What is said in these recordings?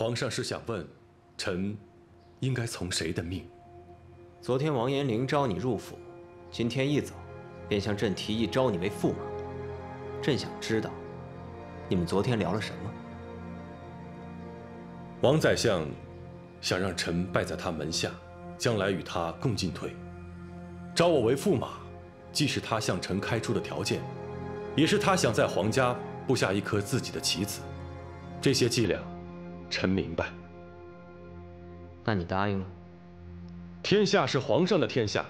皇上是想问，臣应该从谁的命？昨天王延龄招你入府，今天一早便向朕提议招你为驸马。朕想知道，你们昨天聊了什么？王宰相想让臣拜在他门下，将来与他共进退。招我为驸马，既是他向臣开出的条件，也是他想在皇家布下一颗自己的棋子。这些伎俩，臣明白。那你答应了？天下是皇上的天下，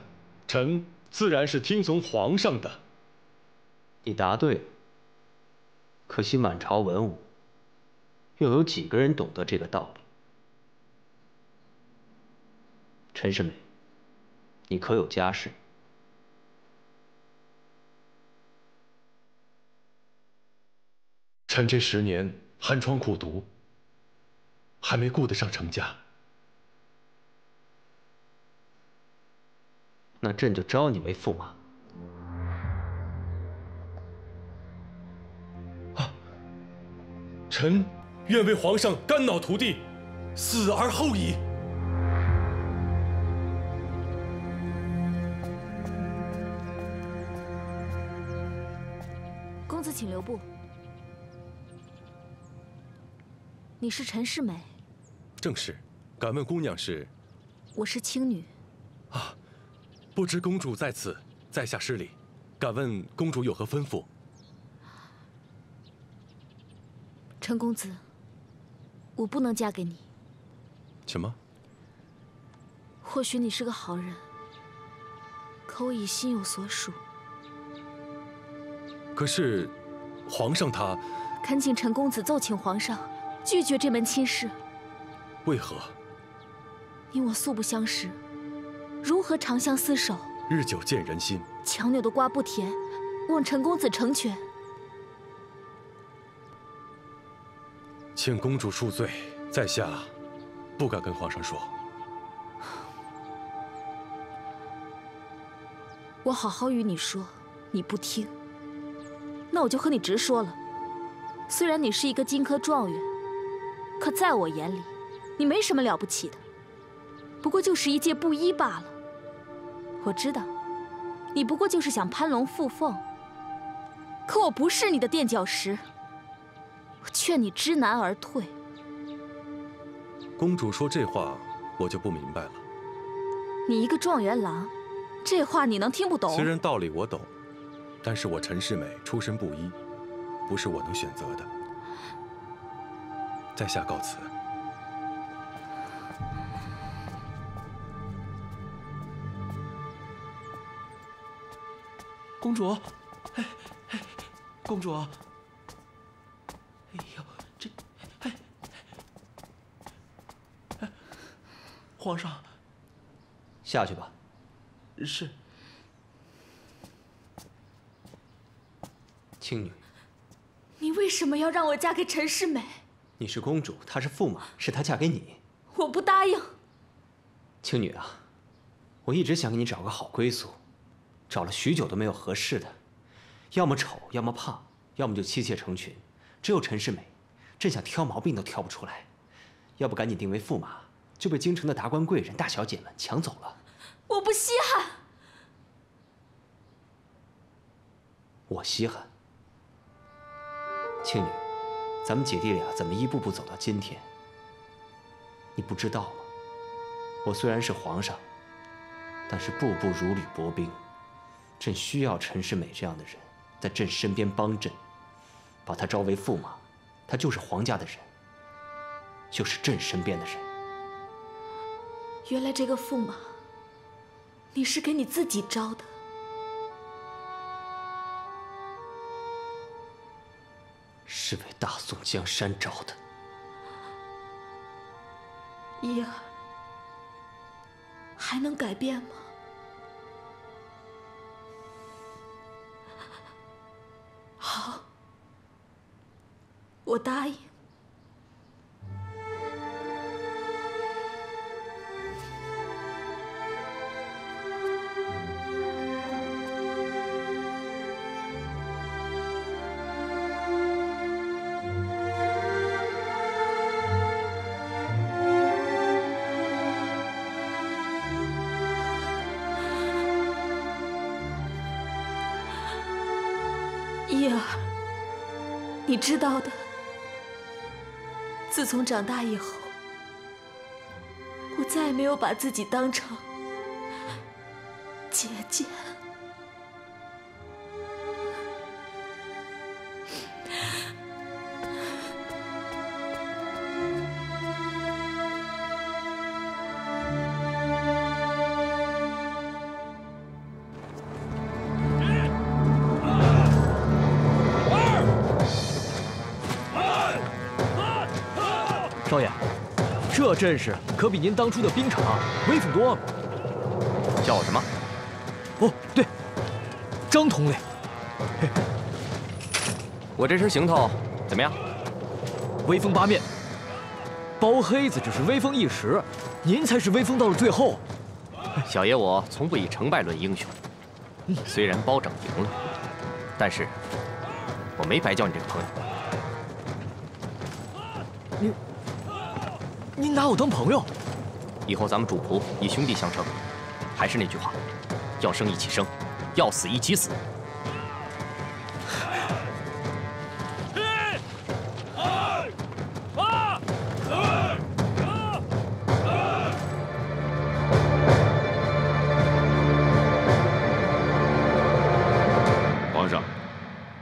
臣自然是听从皇上的。你答对了。可惜满朝文武，又有几个人懂得这个道理？陈世美，你可有家室？臣这10年寒窗苦读，还没顾得上成家。那朕就招你为驸马。臣愿为皇上肝脑涂地，死而后已。公子请留步。你是陈世美？正是。敢问姑娘是？我是青女。啊，不知公主在此，在下失礼。敢问公主有何吩咐？陈公子，我不能嫁给你。什么？或许你是个好人，可我已心有所属。可是，皇上他……恳请陈公子奏请皇上，拒绝这门亲事。为何？你我素不相识，如何长相厮守？日久见人心。强扭的瓜不甜，望陈公子成全。请公主恕罪，在下不敢跟皇上说。我好好与你说，你不听，那我就和你直说了。虽然你是一个金科状元，可在我眼里，你没什么了不起的，不过就是一介布衣罢了。我知道，你不过就是想攀龙附凤，可我不是你的垫脚石。我劝你知难而退。公主说这话，我就不明白了。你一个状元郎，这话你能听不懂？虽然道理我懂，但是我陈世美出身布衣，不是我能选择的。在下告辞。公主，公主。哎呦，皇上，下去吧。是。青女，你为什么要让我嫁给陈世美？你是公主，她是驸马，是她嫁给你。我不答应。青女啊，我一直想给你找个好归宿，找了许久都没有合适的，要么丑，要么胖，要么就妻妾成群。只有陈世美，朕想挑毛病都挑不出来。要不赶紧定为驸马，就被京城的达官贵人、大小姐们抢走了。我不稀罕。我稀罕。青女，咱们姐弟俩怎么一步步走到今天？你不知道吗？我虽然是皇上，但是步步如履薄冰。朕需要陈世美这样的人在朕身边帮朕，把她招为驸马，她就是皇家的人，就是朕身边的人。原来这个驸马，你是给你自己招的。是为大宋江山招的。一儿，还能改变吗？好，我答应。你知道的，自从长大以后，我再也没有把自己当成姐姐。少爷，这阵势可比您当初的冰场威风多了。叫我什么？哦，对，张统领。我这身行头怎么样？威风八面。包黑子只是威风一时，您才是威风到了最后。小爷我从不以成败论英雄。虽然包拯赢了，但是我没白交你这个朋友。您拿我当朋友？以后咱们主仆以兄弟相称。还是那句话，要生一起生，要死一起死。皇上，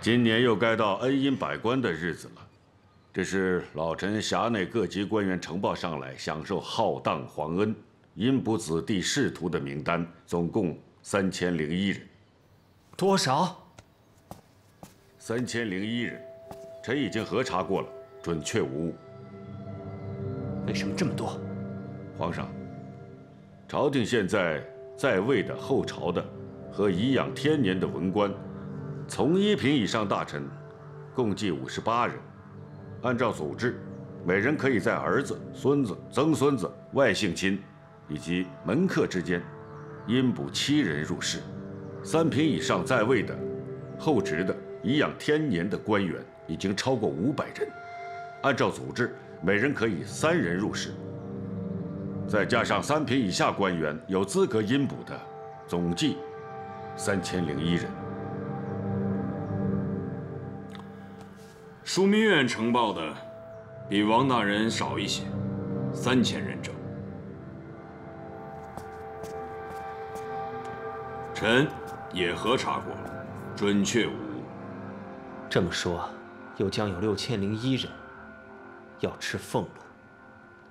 今年又该到恩荫百官的日子了。这是老臣辖内各级官员呈报上来享受浩荡皇恩、荫补子弟仕途的名单，总共3001人。多少？3001人，臣已经核查过了，准确无误。为什么这么多？皇上，朝廷现在位的后朝的和颐养天年的文官，从1品以上大臣，共计58人。按照祖制，每人可以在儿子、孙子、曾孙子、外姓亲以及门客之间，荫补7人入仕。3品以上在位的、后职的、颐养天年的官员已经超过500人。按照祖制，每人可以3人入仕。再加上3品以下官员有资格荫补的，总计3001人。枢密院呈报的比王大人少一些，3000人整。臣也核查过了，准确无误。这么说，又将有6001人要吃俸禄，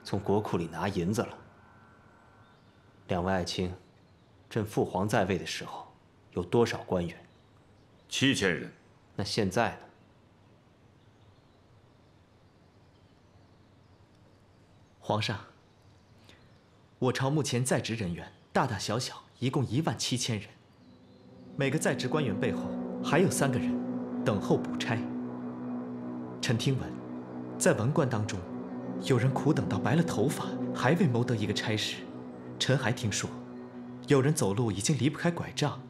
从国库里拿银子了。2位爱卿，朕父皇在位的时候有多少官员？7000人。那现在呢？皇上，我朝目前在职人员大大小小一共17000人，每个在职官员背后还有3个人等候补差。臣听闻，在文官当中，有人苦等到白了头发还未谋得一个差事。臣还听说，有人走路已经离不开拐杖，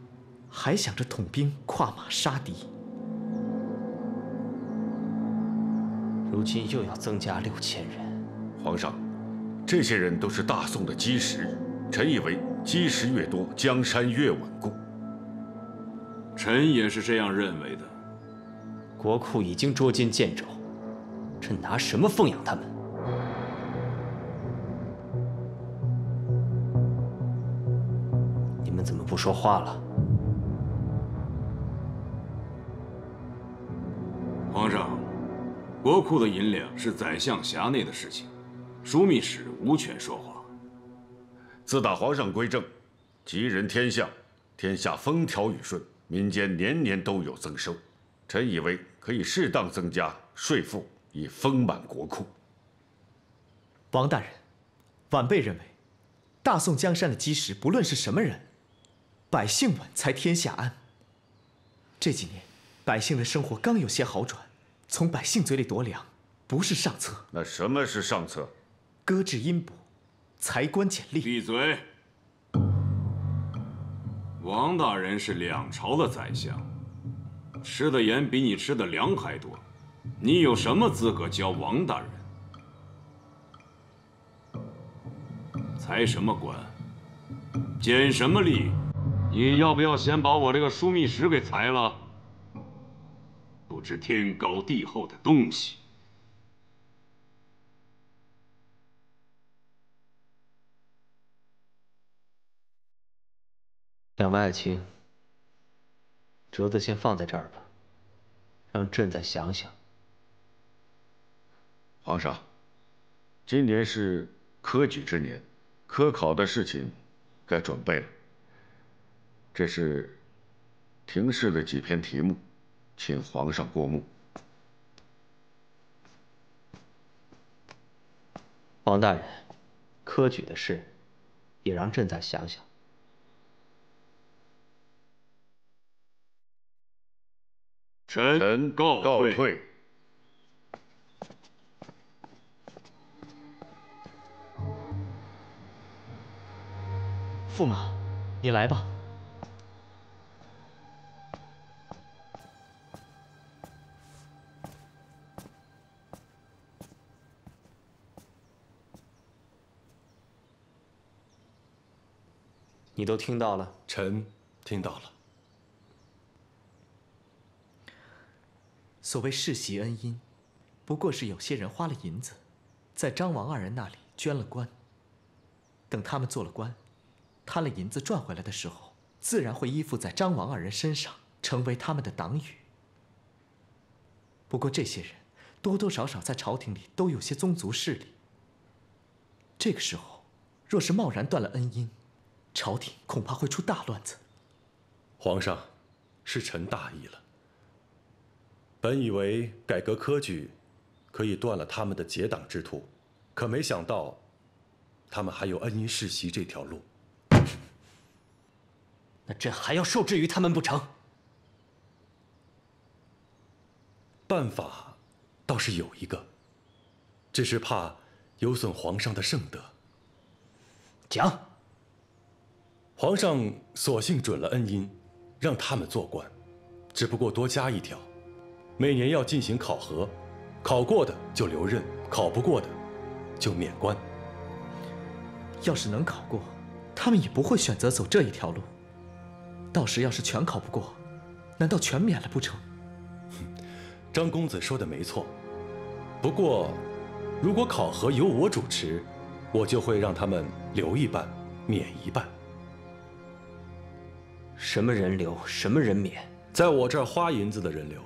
还想着统兵跨马杀敌。如今又要增加6000人。皇上，这些人都是大宋的基石，臣以为基石越多，江山越稳固。臣也是这样认为的。国库已经捉襟见肘，朕拿什么奉养他们？你们怎么不说话了？皇上，国库的银两是宰相辖内的事情。枢密使无权说话。自打皇上归政，吉人天相，天下风调雨顺，民间年年都有增收。臣以为可以适当增加税赋，以丰满国库。王大人，晚辈认为，大宋江山的基石，不论是什么人，百姓稳才天下安。这几年，百姓的生活刚有些好转，从百姓嘴里夺粮，不是上策。那什么是上策？搁置阴补，裁官减吏。闭嘴！王大人是2朝的宰相，吃的盐比你吃的粮还多，你有什么资格教王大人？裁什么官，减什么吏？你要不要先把我这个枢密使给裁了？不知天高地厚的东西。两位爱卿，折子先放在这儿吧，让朕再想想。皇上，今年是科举之年，科考的事情该准备了。这是廷试的几篇题目，请皇上过目。王大人，科举的事，也让朕再想想。臣告退。驸马，你来吧。你都听到了？臣听到了。所谓世袭恩荫，不过是有些人花了银子，在张王二人那里捐了官。等他们做了官，贪了银子赚回来的时候，自然会依附在张王二人身上，成为他们的党羽。不过这些人多多少少在朝廷里都有些宗族势力。这个时候，若是贸然断了恩荫，朝廷恐怕会出大乱子。皇上，是臣大意了。本以为改革科举可以断了他们的结党之途，可没想到，他们还有恩荫世袭这条路。那朕还要受制于他们不成？办法倒是有一个，只是怕有损皇上的圣德。讲。皇上索性准了恩荫，让他们做官，只不过多加一条。每年要进行考核，考过的就留任，考不过的就免官。要是能考过，他们也不会选择走这一条路。到时要是全考不过，难道全免了不成？张公子说的没错，不过，如果考核由我主持，我就会让他们留一半，免一半。什么人留，什么人免？在我这儿花银子的人留，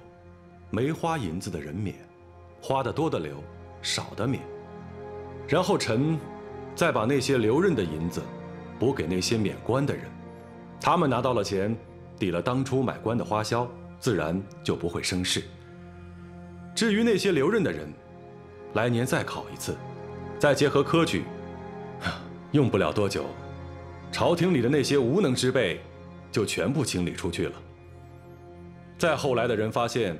没花银子的人免，花的多的留，少的免。然后臣再把那些留任的银子补给那些免官的人，他们拿到了钱，抵了当初买官的花销，自然就不会生事。至于那些留任的人，来年再考一次，再结合科举，用不了多久，朝廷里的那些无能之辈就全部清理出去了。再后来的人发现，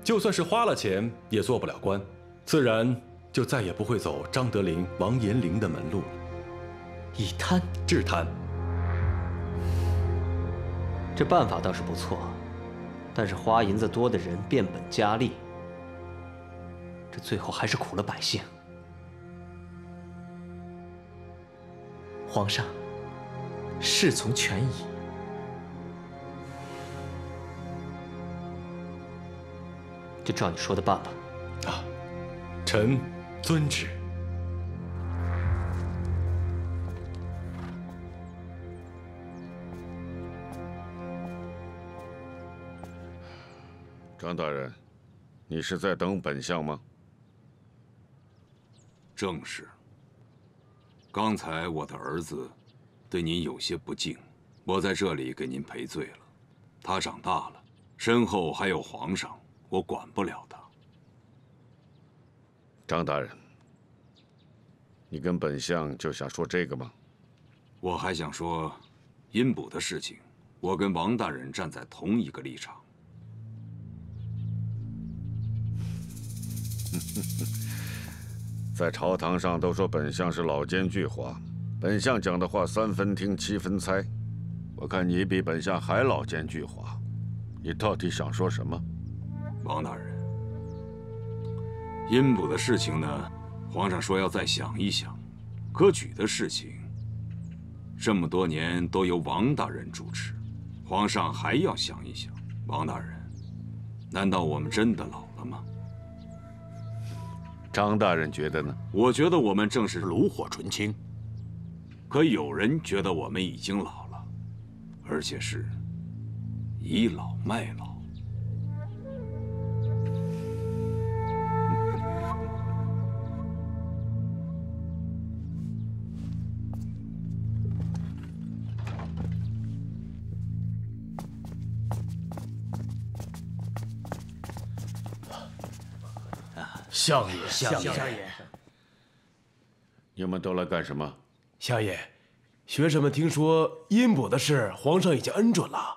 就算是花了钱也做不了官，自然就再也不会走张德龄、王延龄的门路了。以贪治贪，这办法倒是不错，但是花银子多的人变本加厉，这最后还是苦了百姓。皇上，事从权宜。就照你说的办吧。啊，臣遵旨。张大人，你是在等本相吗？正是。刚才我的儿子对您有些不敬，我在这里给您赔罪了。他长大了，身后还有皇上，我管不了他。张大人，你跟本相就想说这个吗？我还想说，阴补的事情，我跟王大人站在同一个立场。在朝堂上都说本相是老奸巨猾，本相讲的话3分听7分猜。我看你比本相还老奸巨猾，你到底想说什么？王大人，阴补的事情呢，皇上说要再想一想。科举的事情，这么多年都由王大人主持，皇上还要想一想。王大人，难道我们真的老了吗？张大人觉得呢？我觉得我们正是炉火纯青。可有人觉得我们已经老了，而且是倚老卖老。相爷，相爷，你们都来干什么？相爷，学生们听说阴卜的事，皇上已经恩准了。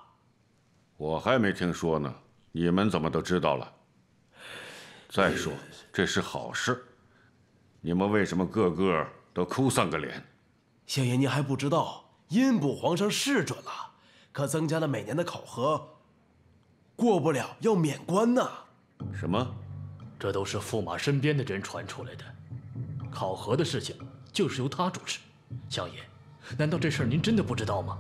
我还没听说呢，你们怎么都知道了？再说这是好事，你们为什么个个都哭丧个脸？相爷，您还不知道，阴卜皇上是准了，可增加了每年的考核，过不了要免官呐。什么？这都是驸马身边的人传出来的，考核的事情就是由他主持。相爷，难道这事儿您真的不知道吗？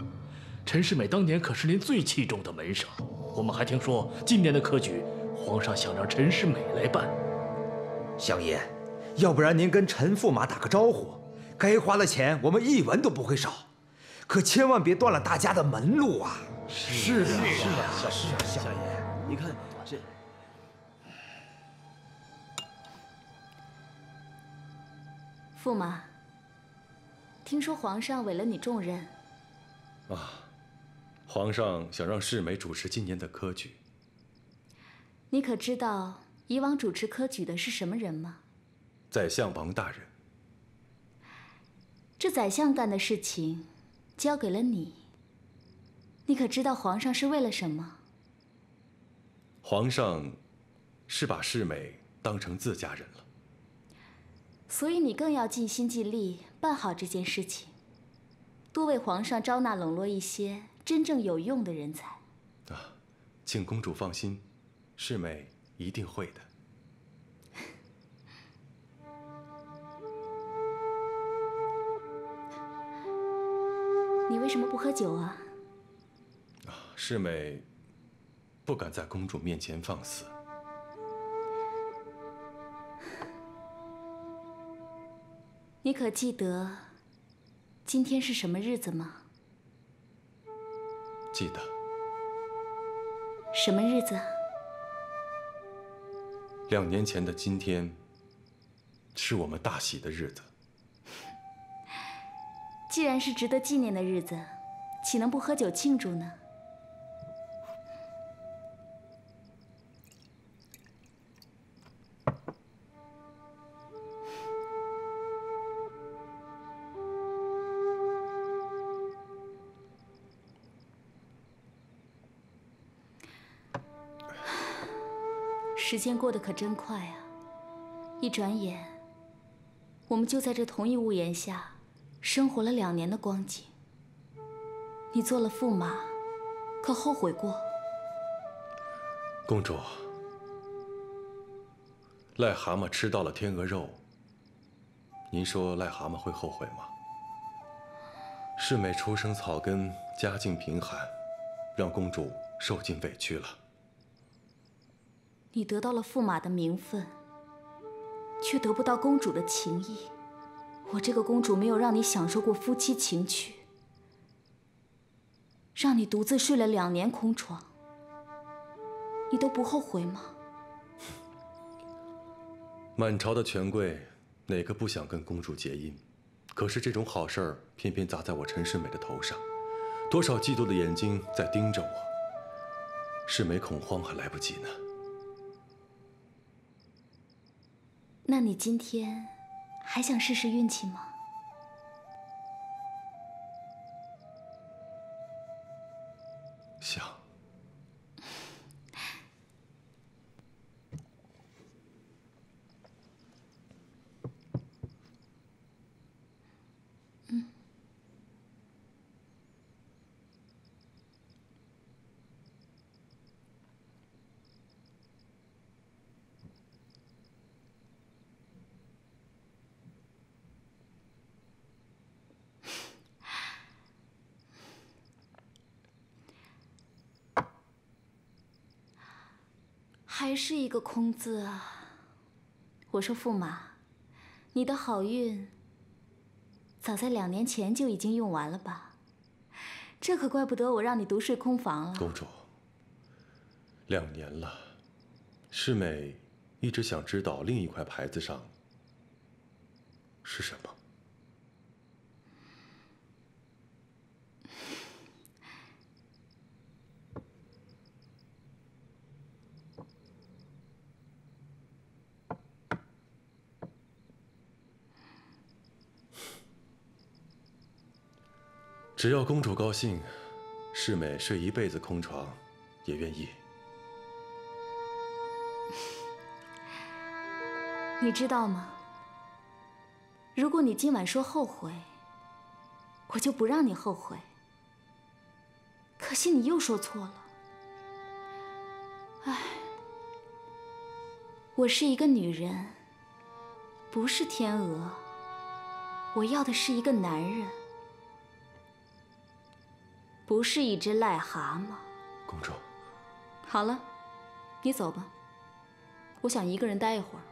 陈世美当年可是您最器重的门生，我们还听说今年的科举，皇上想让陈世美来办。相爷，要不然您跟陈驸马打个招呼，该花的钱我们一文都不会少，可千万别断了大家的门路啊！是啊，相爷，你看这。驸马，听说皇上委了你重任。啊，皇上想让世美主持今年的科举。你可知道以往主持科举的是什么人吗？宰相王大人。这宰相干的事情，交给了你。你可知道皇上是为了什么？皇上是把世美当成自家人了。所以你更要尽心尽力办好这件事情，多为皇上招纳笼络一些真正有用的人才。啊，请公主放心，世美一定会的。你为什么不喝酒啊？世美不敢在公主面前放肆。你可记得今天是什么日子吗？记得。什么日子2年前的今天，是我们大喜的日子。既然是值得纪念的日子，岂能不喝酒庆祝呢？时间过得可真快啊！一转眼，我们就在这同一屋檐下生活了2年的光景。你做了驸马，可后悔过？公主，癞蛤蟆吃到了天鹅肉，您说癞蛤蟆会后悔吗？世美出生草根，家境贫寒，让公主受尽委屈了。你得到了驸马的名分，却得不到公主的情谊。我这个公主没有让你享受过夫妻情趣，让你独自睡了2年空床，你都不后悔吗？满朝的权贵，哪个不想跟公主结姻？可是这种好事儿偏偏砸在我陈世美的头上，多少嫉妒的眼睛在盯着我。世美恐慌还来不及呢。那你今天还想试试运气吗？想。还是一个空字啊！我说驸马，你的好运早在2年前就已经用完了吧？这可怪不得我让你独睡空房了。公主，2年了，世美一直想知道另一块牌子上是什么。只要公主高兴，世美睡一辈子空床也愿意。你知道吗？如果你今晚说后悔，我就不让你后悔。可惜你又说错了。唉，我是一个女人，不是天鹅。我要的是一个男人。不是一只癞蛤蟆，公主。好了，你走吧，我想一个人待一会儿。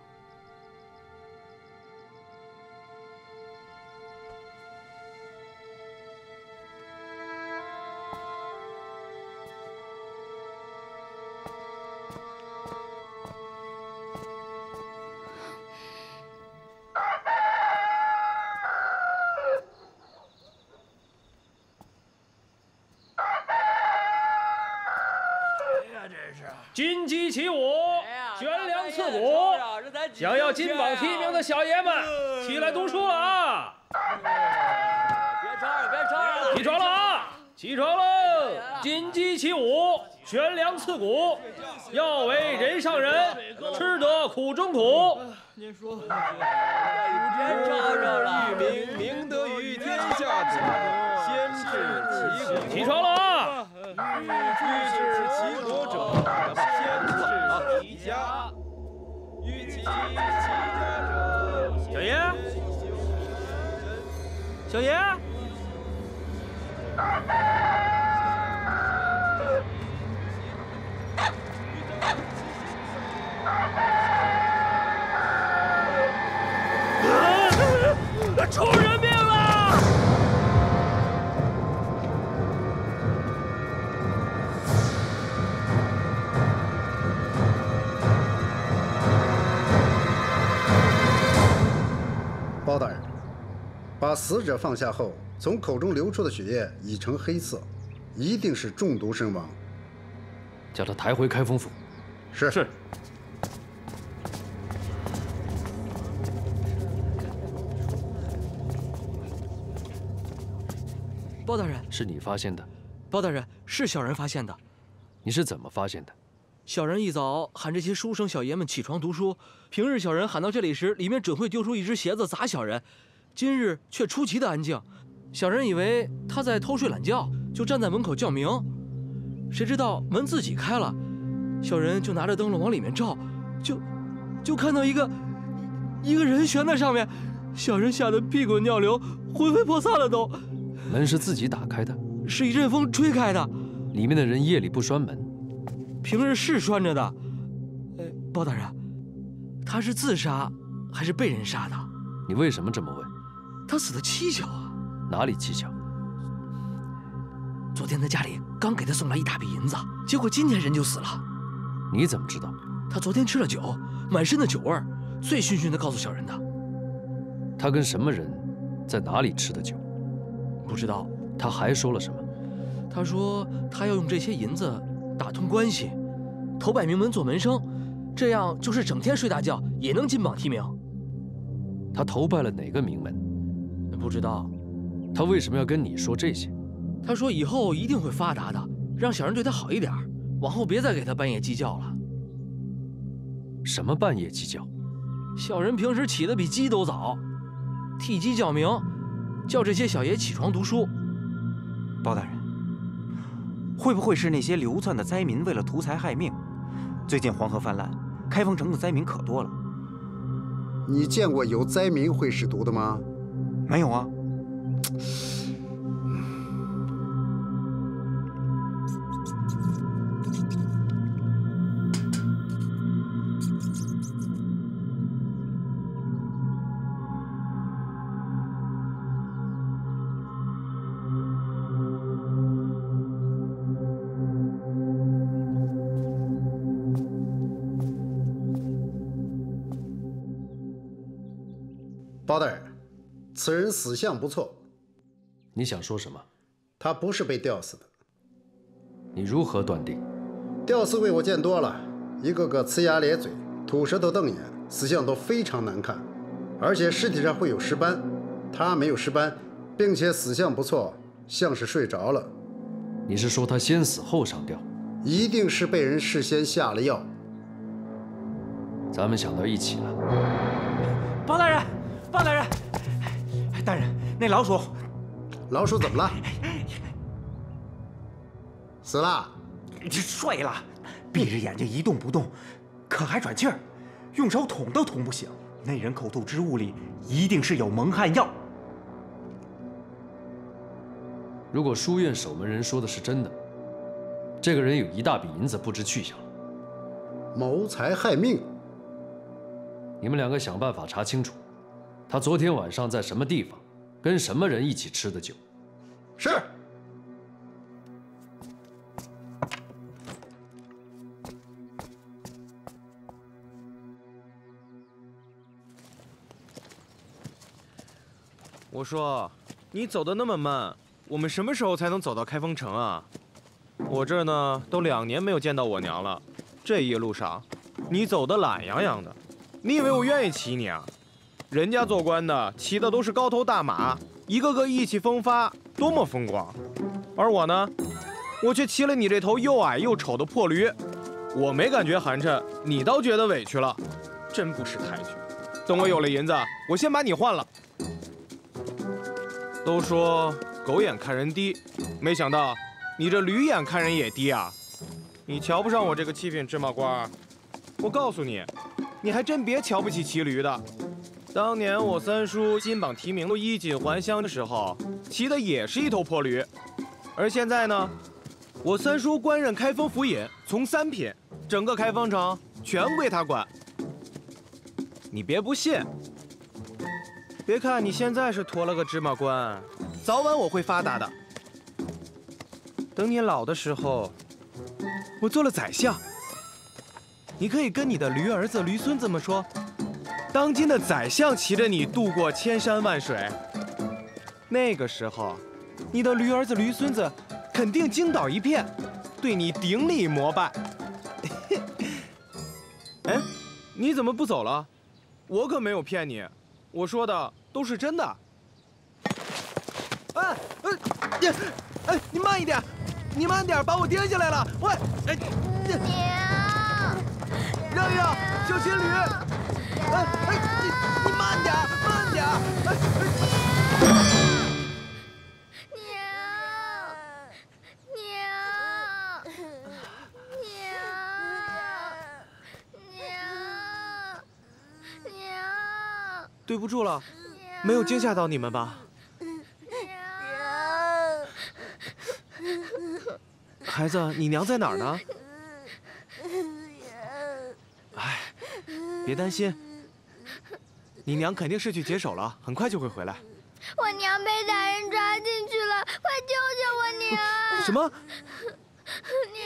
金鸡起舞，悬梁刺股，想要金榜题名的小爷们，起来读书了啊！别吵了，起床了啊！起床喽！金鸡起舞，悬梁刺股，要为人上人，吃得苦中苦。您说，育民，明德于天下者，先治其国。起床了啊！欲治其国者，先治其家。欲治其家者，小爷，小爷。出人命了！包大人，把死者放下后，从口中流出的血液已成黑色，一定是中毒身亡。将他抬回开封府。是。是。包大人，是你发现的？包大人，是小人发现的。你是怎么发现的？小人一早喊这些书生小爷们起床读书，平日小人喊到这里时，里面准会丢出一只鞋子砸小人，今日却出奇的安静。小人以为他在偷睡懒觉，就站在门口叫鸣，谁知道门自己开了，小人就拿着灯笼往里面照，就看到一个人悬在上面，小人吓得屁滚尿流，魂飞魄散了都。门是自己打开的，是一阵风吹开的。里面的人夜里不拴门，平日是拴着的。包大人，他是自杀还是被人杀的？你为什么这么问？他死的蹊跷啊！哪里蹊跷？昨天他家里刚给他送来一大笔银子，结果今天人就死了。你怎么知道？他昨天吃了酒，满身的酒味儿，醉醺醺地告诉小人的。他跟什么人，在哪里吃的酒？不知道。他还说了什么？他说他要用这些银子打通关系，投摆名门做门生，这样就是整天睡大觉也能金榜题名。他投拜了哪个名门？不知道。他为什么要跟你说这些？他说以后一定会发达的，让小人对他好一点，往后别再给他半夜鸡叫了。什么半夜鸡叫？小人平时起得比鸡都早，替鸡叫鸣，叫这些小爷起床读书。包大人，会不会是那些流窜的灾民为了图财害命？最近黄河泛滥，开封城的灾民可多了。你见过有灾民会使毒的吗？没有啊。包大人，此人死相不错。你想说什么？他不是被吊死的。你如何断定？吊死鬼我见多了，一个个呲牙咧嘴、吐舌头瞪眼，死相都非常难看，而且尸体上会有尸斑。他没有尸斑，并且死相不错，像是睡着了。你是说他先死后上吊？一定是被人事先下了药。咱们想到一起了。包大人，包大人，大人，那老鼠怎么了？死了？睡了，闭着眼睛一动不动，可还喘气儿，用手捅都捅不醒。那人口吐之物里一定是有蒙汗药。如果书院守门人说的是真的，这个人有一大笔银子不知去向，谋财害命。你们两个想办法查清楚，他昨天晚上在什么地方，跟什么人一起吃的酒。是。我说，你走的那么慢，我们什么时候才能走到开封城啊？我这儿呢，都2年没有见到我娘了。这一路上，你走得懒洋洋的，你以为我愿意骑你啊？人家做官的骑的都是高头大马，一个个意气风发，多么风光。而我呢，我却骑了你这头又矮又丑的破驴。我没感觉寒碜，你倒觉得委屈了，真不识抬举。等我有了银子，我先把你换了。都说狗眼看人低，没想到你这驴眼看人也低啊！你瞧不上我这个7品芝麻官，我告诉你，你还真别瞧不起骑驴的。当年我三叔金榜题名都衣锦还乡的时候，骑的也是一头破驴。而现在呢，我三叔官任开封府尹，从3品，整个开封城全归他管。你别不信。别看你现在是驮了个芝麻官，早晚我会发达的。等你老的时候，我做了宰相，你可以跟你的驴儿子、驴孙子们说，当今的宰相骑着你渡过千山万水。那个时候，你的驴儿子、驴孙子肯定惊倒一片，对你顶礼膜拜。哎，你怎么不走了？我可没有骗你。我说的都是真的。你慢一点，你慢点，把我颠下来了。喂，让一让，小情侣。你慢点，慢点。对不住了，没有惊吓到你们吧？孩子，你娘在哪儿呢？哎，别担心，你娘肯定是去解手了，很快就会回来。我娘被歹人抓进去了，快救救我娘！什么？娘！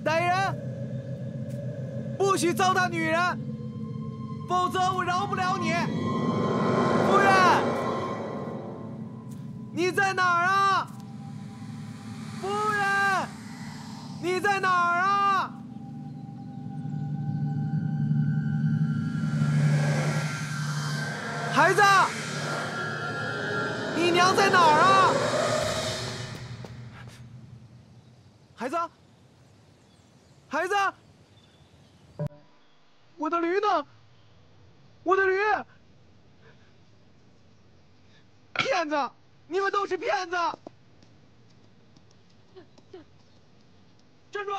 歹人，不许糟蹋女人，否则我饶不了你。夫人，你在哪儿啊？夫人，你在哪儿啊？孩子，你娘在哪儿啊？孩子。孩子，我的驴呢？我的驴！骗子！你们都是骗子！站住！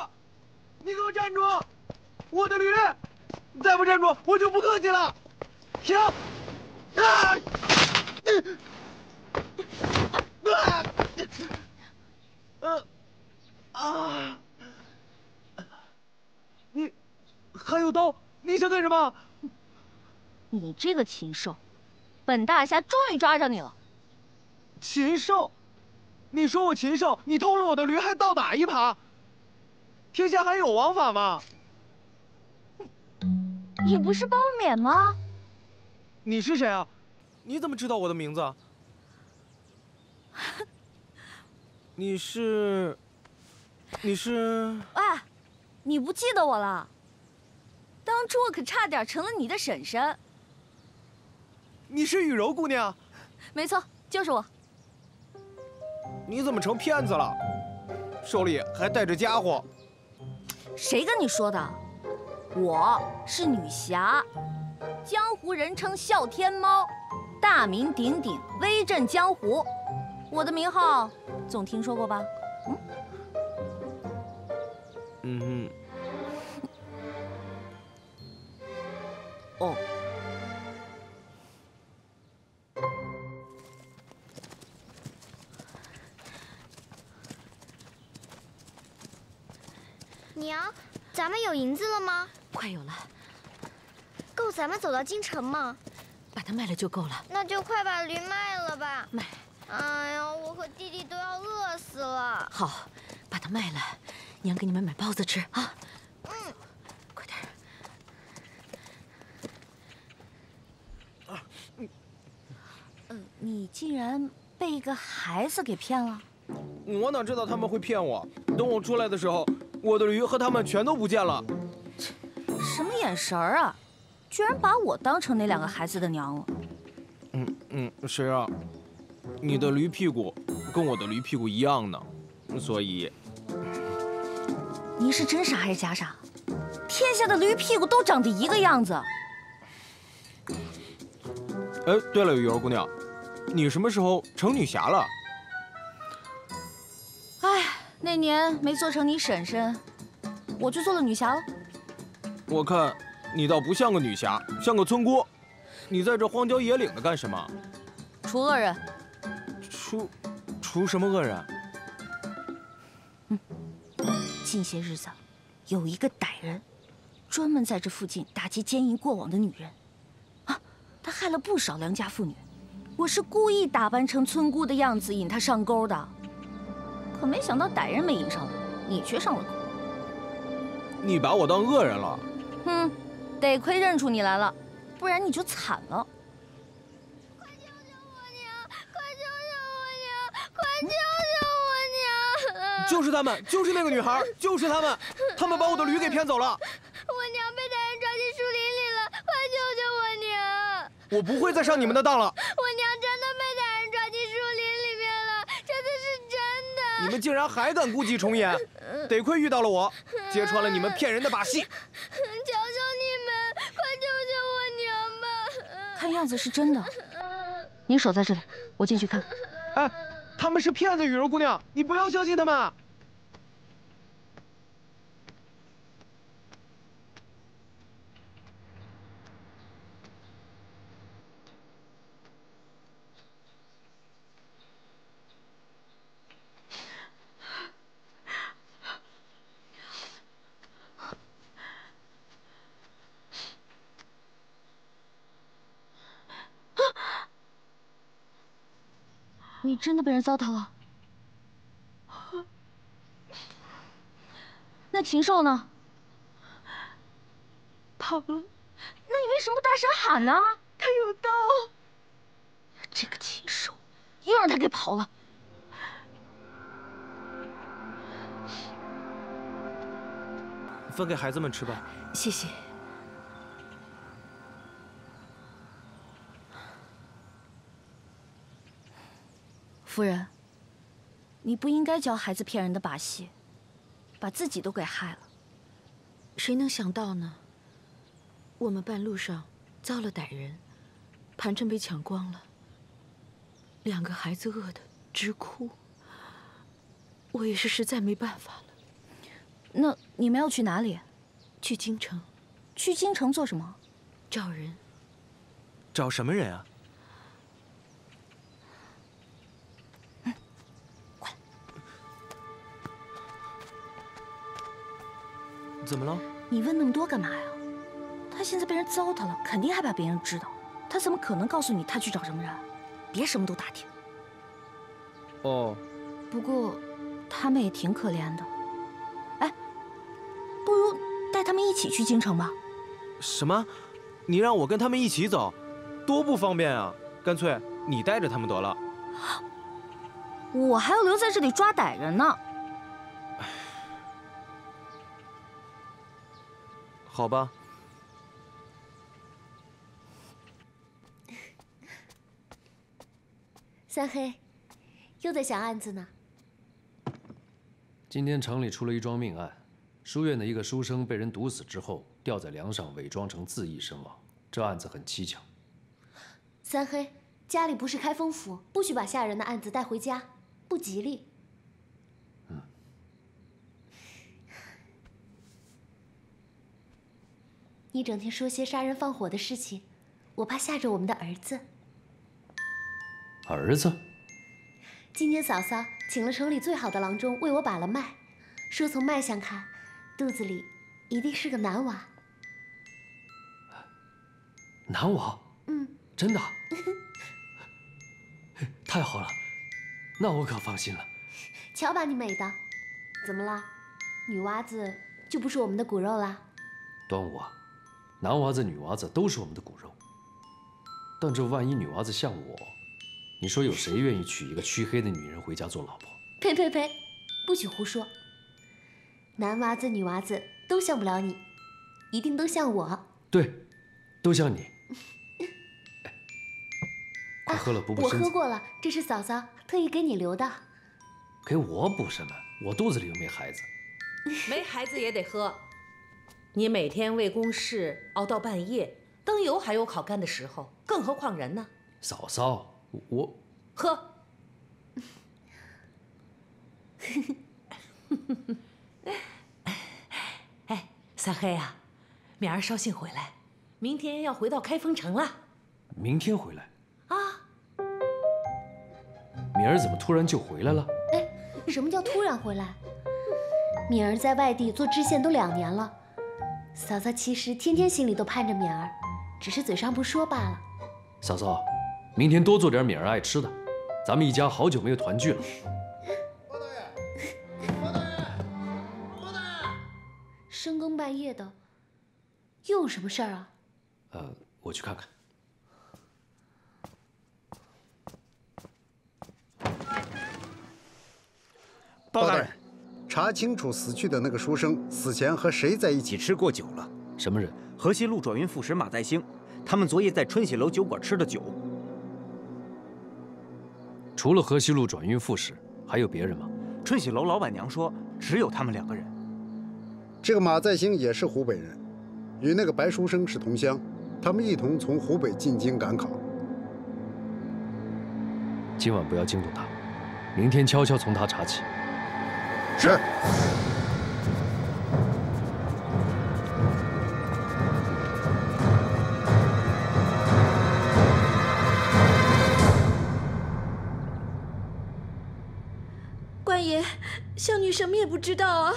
你给我站住！我的驴！你再不站住，我就不客气了！停！你还有刀，你想干什么？你这个禽兽，本大侠终于抓着你了。禽兽！你说我禽兽，你偷了我的驴还倒打一耙，天下还有王法吗？你不是包勉吗？你是谁啊？你怎么知道我的名字？你是？喂，你不记得我了？当初我可差点成了你的婶婶。你是雨柔姑娘？没错，就是我。你怎么成骗子了？手里还带着家伙？谁跟你说的？我是女侠，江湖人称笑天猫，大名鼎鼎，威震江湖。我的名号总听说过吧？嗯。哦。娘，咱们有银子了吗？快有了，够咱们走到京城吗？把它卖了就够了。那就快把驴卖了吧。卖。哎呀，我和弟弟都要饿死了。好，把它卖了，娘给你们买包子吃啊。快点。你竟然被一个孩子给骗了？我哪知道他们会骗我？等我出来的时候，我的驴和他们全都不见了。什么眼神儿啊！居然把我当成那2个孩子的娘了。谁啊？你的驴屁股跟我的驴屁股一样呢，所以……你是真傻还是假傻？天下的驴屁股都长得一个样子。哎，对了，雨柔姑娘，你什么时候成女侠了？哎，那年没做成你婶婶，我就做了女侠了。我看你倒不像个女侠，像个村姑。你在这荒郊野岭的干什么？除恶人。除什么恶人？近些日子，有一个歹人，专门在这附近打击奸淫过往的女人。啊，他害了不少良家妇女。我是故意打扮成村姑的样子引他上钩的。可没想到歹人没引上来，你却上了钩。你把我当恶人了？得亏认出你来了，不然你就惨了。快救救我娘！快救救我娘！快救救我娘！就是他们，就是那个女孩，就是他们，他们把我的驴给骗走了。我娘被歹人抓进树林里了，快救救我娘！我不会再上你们的当了。我娘真的被歹人抓进树林里面了，这次是真的。你们竟然还敢故伎重演，得亏遇到了我，揭穿了你们骗人的把戏。求求你们，快救救我娘吧！看样子是真的。你守在这里，我进去看。哎，他们是骗子，雨柔姑娘，你不要相信他们。你真的被人糟蹋了？那禽兽呢？跑了。那你为什么不大声喊呢？他有刀。这个禽兽，又让他给跑了。分给孩子们吃吧。谢谢。夫人，你不应该教孩子骗人的把戏，把自己都给害了。谁能想到呢？我们半路上遭了歹人，盘缠被抢光了，2个孩子饿得直哭。我也是实在没办法了。那你们要去哪里？去京城。去京城做什么？找人。找什么人啊？怎么了？你问那么多干嘛呀？他现在被人糟蹋了，肯定害怕别人知道。他怎么可能告诉你他去找什么人？别什么都打听。哦。不过，他们也挺可怜的。哎，不如带他们一起去京城吧。什么？你让我跟他们一起走，多不方便啊！干脆你带着他们得了。我还要留在这里抓歹人呢。好吧。三黑，又在想案子呢。今天城里出了一桩命案，书院的一个书生被人毒死之后，吊在梁上，伪装成自缢身亡。这案子很蹊跷。三黑，家里不是开封府，不许把下人的案子带回家，不吉利。你整天说些杀人放火的事情，我怕吓着我们的儿子。儿子？今天嫂嫂请了城里最好的郎中为我把了脉，说从脉象看，肚子里一定是个男娃。男娃？真的？太好了，那我可放心了。瞧把你美的，怎么了？女娃子就不是我们的骨肉啦？端午啊，男娃子、女娃子都是我们的骨肉，但这万一女娃子像我，你说有谁愿意娶一个黢黑的女人回家做老婆？呸呸呸！不许胡说！男娃子、女娃子都像不了你，一定都像我。对，都像你。快喝了补补身子。我喝过了，这是嫂嫂特意给你留的。给我补什么？我肚子里又没孩子。没孩子也得喝。你每天为公事熬到半夜，灯油还有烤干的时候，更何况人呢？嫂嫂，我喝。哎，三黑啊，明儿捎信回来，明天要回到开封城了。明天回来啊？敏儿怎么突然就回来了？哎，什么叫突然回来？敏儿在外地做知县都2年了，嫂嫂其实天天心里都盼着敏儿，只是嘴上不说罢了。嫂嫂，明天多做点敏儿爱吃的，咱们一家好久没有团聚了。深更半夜的，又有什么事儿啊？我去看看。包大人，查清楚死去的那个书生死前和谁在一起吃过酒了？什么人？河西路转运副使马再兴，他们昨夜在春喜楼酒馆吃的酒。除了河西路转运副使，还有别人吗？春喜楼老板娘说，只有他们2个人。这个马再兴也是湖北人，与那个白书生是同乡，他们一同从湖北进京赶考。今晚不要惊动他，明天悄悄从他查起。是。官爷，小女什么也不知道啊。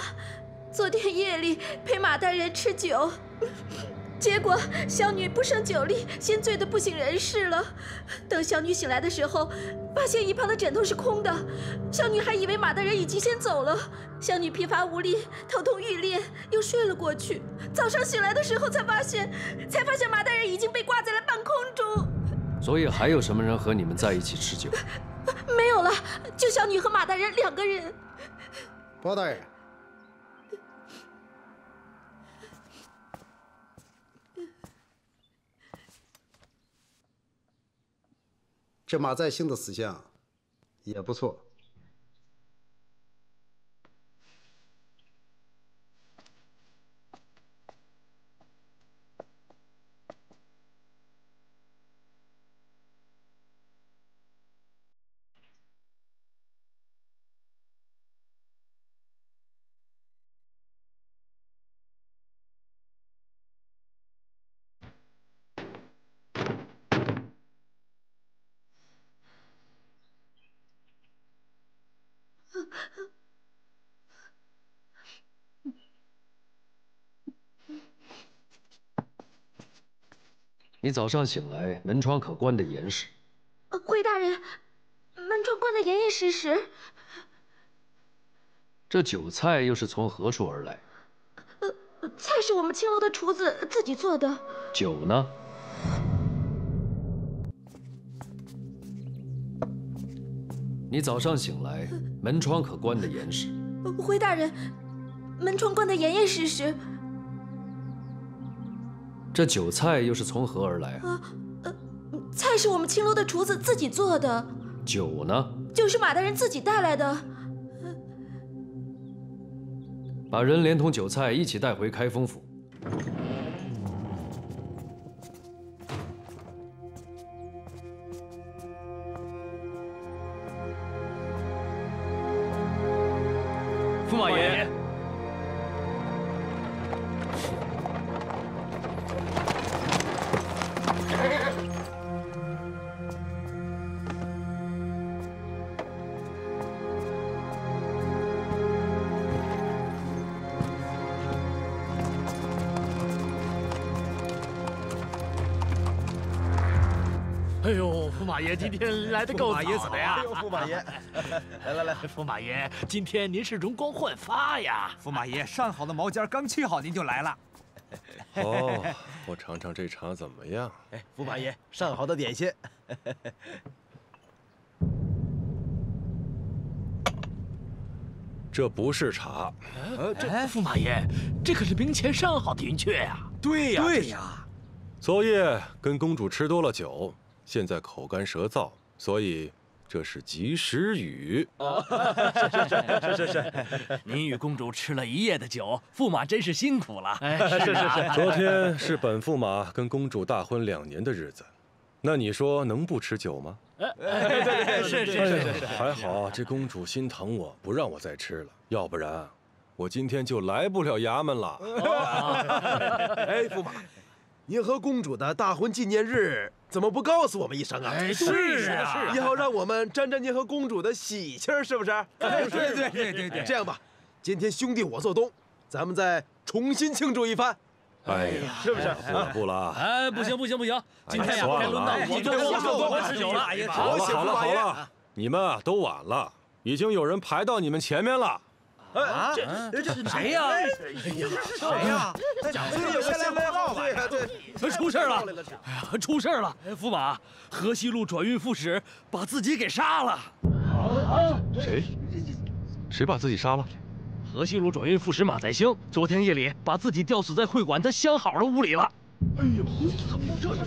昨天夜里陪马大人吃酒，结果小女不胜酒力，先醉得不省人事了。等小女醒来的时候，发现一旁的枕头是空的，小女还以为马大人已经先走了。小女疲乏无力，头痛欲裂，又睡了过去。早上醒来的时候才发现马大人已经被挂在了半空中。所以还有什么人和你们在一起吃酒？没有了，就小女和马大人2个人。包大人，这马再兴的死相也不错。你早上醒来，门窗可关得严实。回大人，门窗关得严严实实。这酒菜又是从何处而来？菜是我们青楼的厨子自己做的。酒呢？你早上醒来，门窗可关得严实。回大人，门窗关得严严实实。这酒菜又是从何而来啊？菜是我们青楼的厨子自己做的。酒呢？酒是马大人自己带来的。把人连同酒菜一起带回开封府。驸马爷。哎呦，驸马爷今天来得够早的呀！哎呦，驸马爷，来，驸马爷，今天您是容光焕发呀！驸马爷，上好的毛尖刚沏好，您就来了。哦，我尝尝这茶怎么样？哎，驸马爷，上好的点心。这不是茶。这驸马爷，这可是明前上好的云雀呀！对呀，对呀。昨夜跟公主吃多了酒，现在口干舌燥，所以这是及时雨。是。您与公主吃了一夜的酒，驸马真是辛苦了。是。昨天是本驸马跟公主大婚2年的日子，那你说能不吃酒吗？是。还好这公主心疼我，不让我再吃了，要不然我今天就来不了衙门了。哎，驸马。您和公主的大婚纪念日怎么不告诉我们一声啊？是啊，以后让我们沾沾您和公主的喜气儿，是不是？对。这样吧，今天兄弟我做东，咱们再重新庆祝一番。哎呀，是不是？不了。哎，不行，今天呀，该轮到我跟我们吃酒了。好了，你们都晚了，已经有人排到你们前面了。这是谁呀？谁呀？讲这先来报告吧。对，出事了！哎呀，出事了！驸马，河西路转运副使把自己给杀了。谁把自己杀了？河西路转运副使马在兴，昨天夜里把自己吊死在会馆他相好的屋里了。哎呦，怎么这事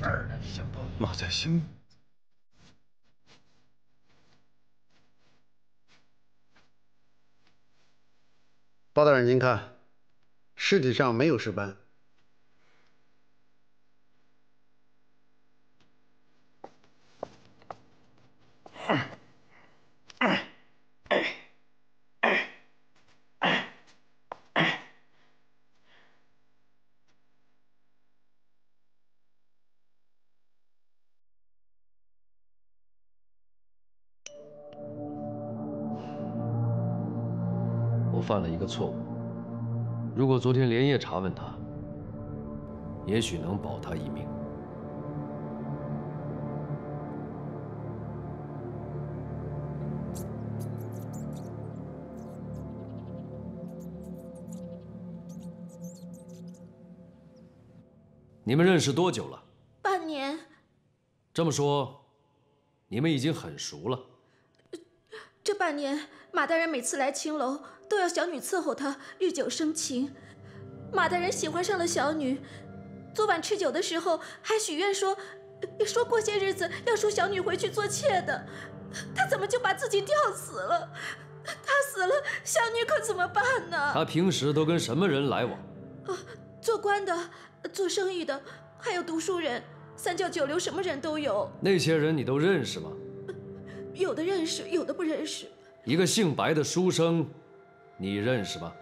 儿呢？马在兴。包大人，您看，尸体上没有尸斑。我犯了一个错误。如果昨天连夜查问他，也许能保他一命。你们认识多久了？半年。这么说，你们已经很熟了。这半年，马大人每次来青楼都要小女伺候他，日久生情。马大人喜欢上了小女，昨晚吃酒的时候还许愿说过些日子要赎小女回去做妾的。他怎么就把自己吊死了？他死了，小女可怎么办呢？他平时都跟什么人来往？做官的，做生意的，还有读书人，三教九流什么人都有。那些人你都认识吗？有的认识，有的不认识。一个姓白的书生，你认识吗？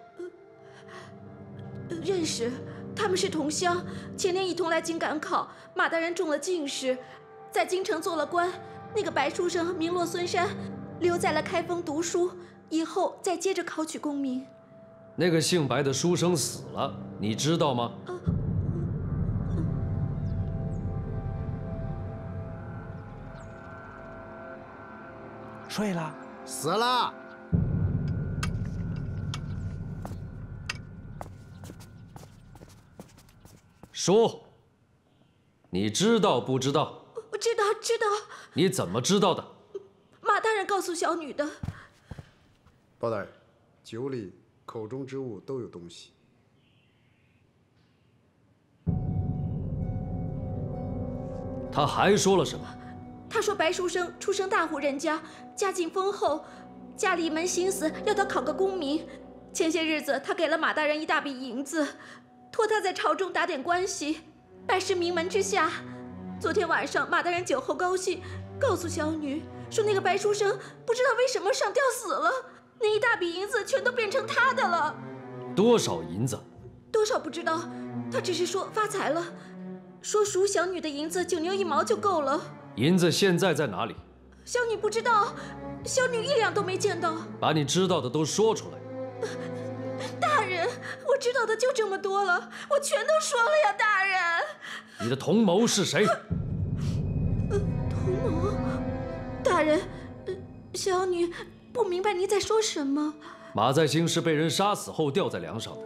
认识，他们是同乡，前年一同来京赶考，马大人中了进士，在京城做了官。那个白书生名落孙山，留在了开封读书，以后再接着考取功名。那个姓白的书生死了，你知道吗？睡了，死了。说，你知道不知道？我知道，知道。你怎么知道的？马大人告诉小女的。包大人，酒里口中之物都有东西。他还说了什么？他说白书生出身大户人家，家境丰厚，家里一门心思要他考个功名。前些日子他给了马大人一大笔银子，托他在朝中打点关系，拜师名门之下。昨天晚上马大人酒后高兴，告诉小女说那个白书生不知道为什么上吊死了，那一大笔银子全都变成他的了。多少银子？多少不知道，他只是说发财了，说赎小女的银子9牛1毛就够了。银子现在在哪里？小女不知道，小女1两都没见到。把你知道的都说出来。大人，我知道的就这么多了，我全都说了呀，大人。你的同谋是谁？同谋？大人，小女不明白你在说什么。马在兴是被人杀死后吊在梁上的，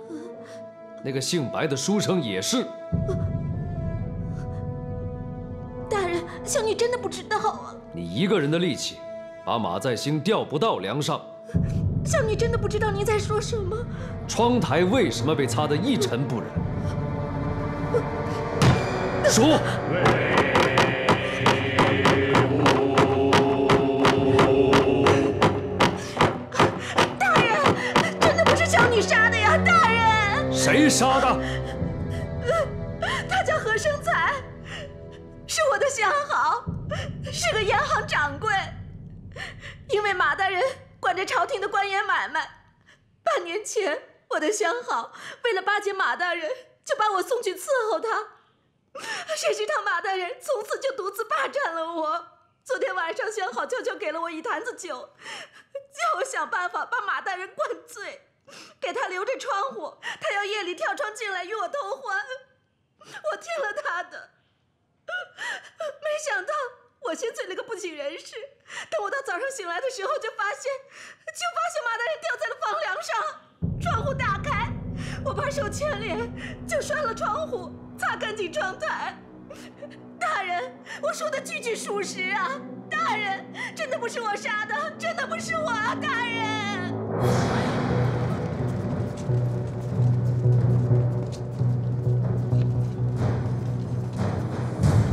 那个姓白的书生也是。大人，小女真的不知道啊。你一个人的力气，把马在兴吊不到梁上。小女真的不知道您在说什么。窗台为什么被擦得一尘不染？说。大人，真的不是小女杀的呀，大人。谁杀的？他叫何生才，是我的相好，是个盐行掌柜。因为马大人管着朝廷的官员买卖，半年前我的相好为了巴结马大人，就把我送去伺候他。谁知道马大人从此就独自霸占了我。昨天晚上相好悄悄给了我一坛子酒，叫我想办法把马大人灌醉，给他留着窗户，他要夜里跳窗进来与我偷欢。我听了他的，没想到我先醉了个不省人事。等我到早上醒来的时候，就发现马大人吊在了房梁上，窗户打开，我把手牵连，就拴了窗户，擦干净窗台。大人，我说的句句属实啊！大人，真的不是我杀的，真的不是我啊！大人。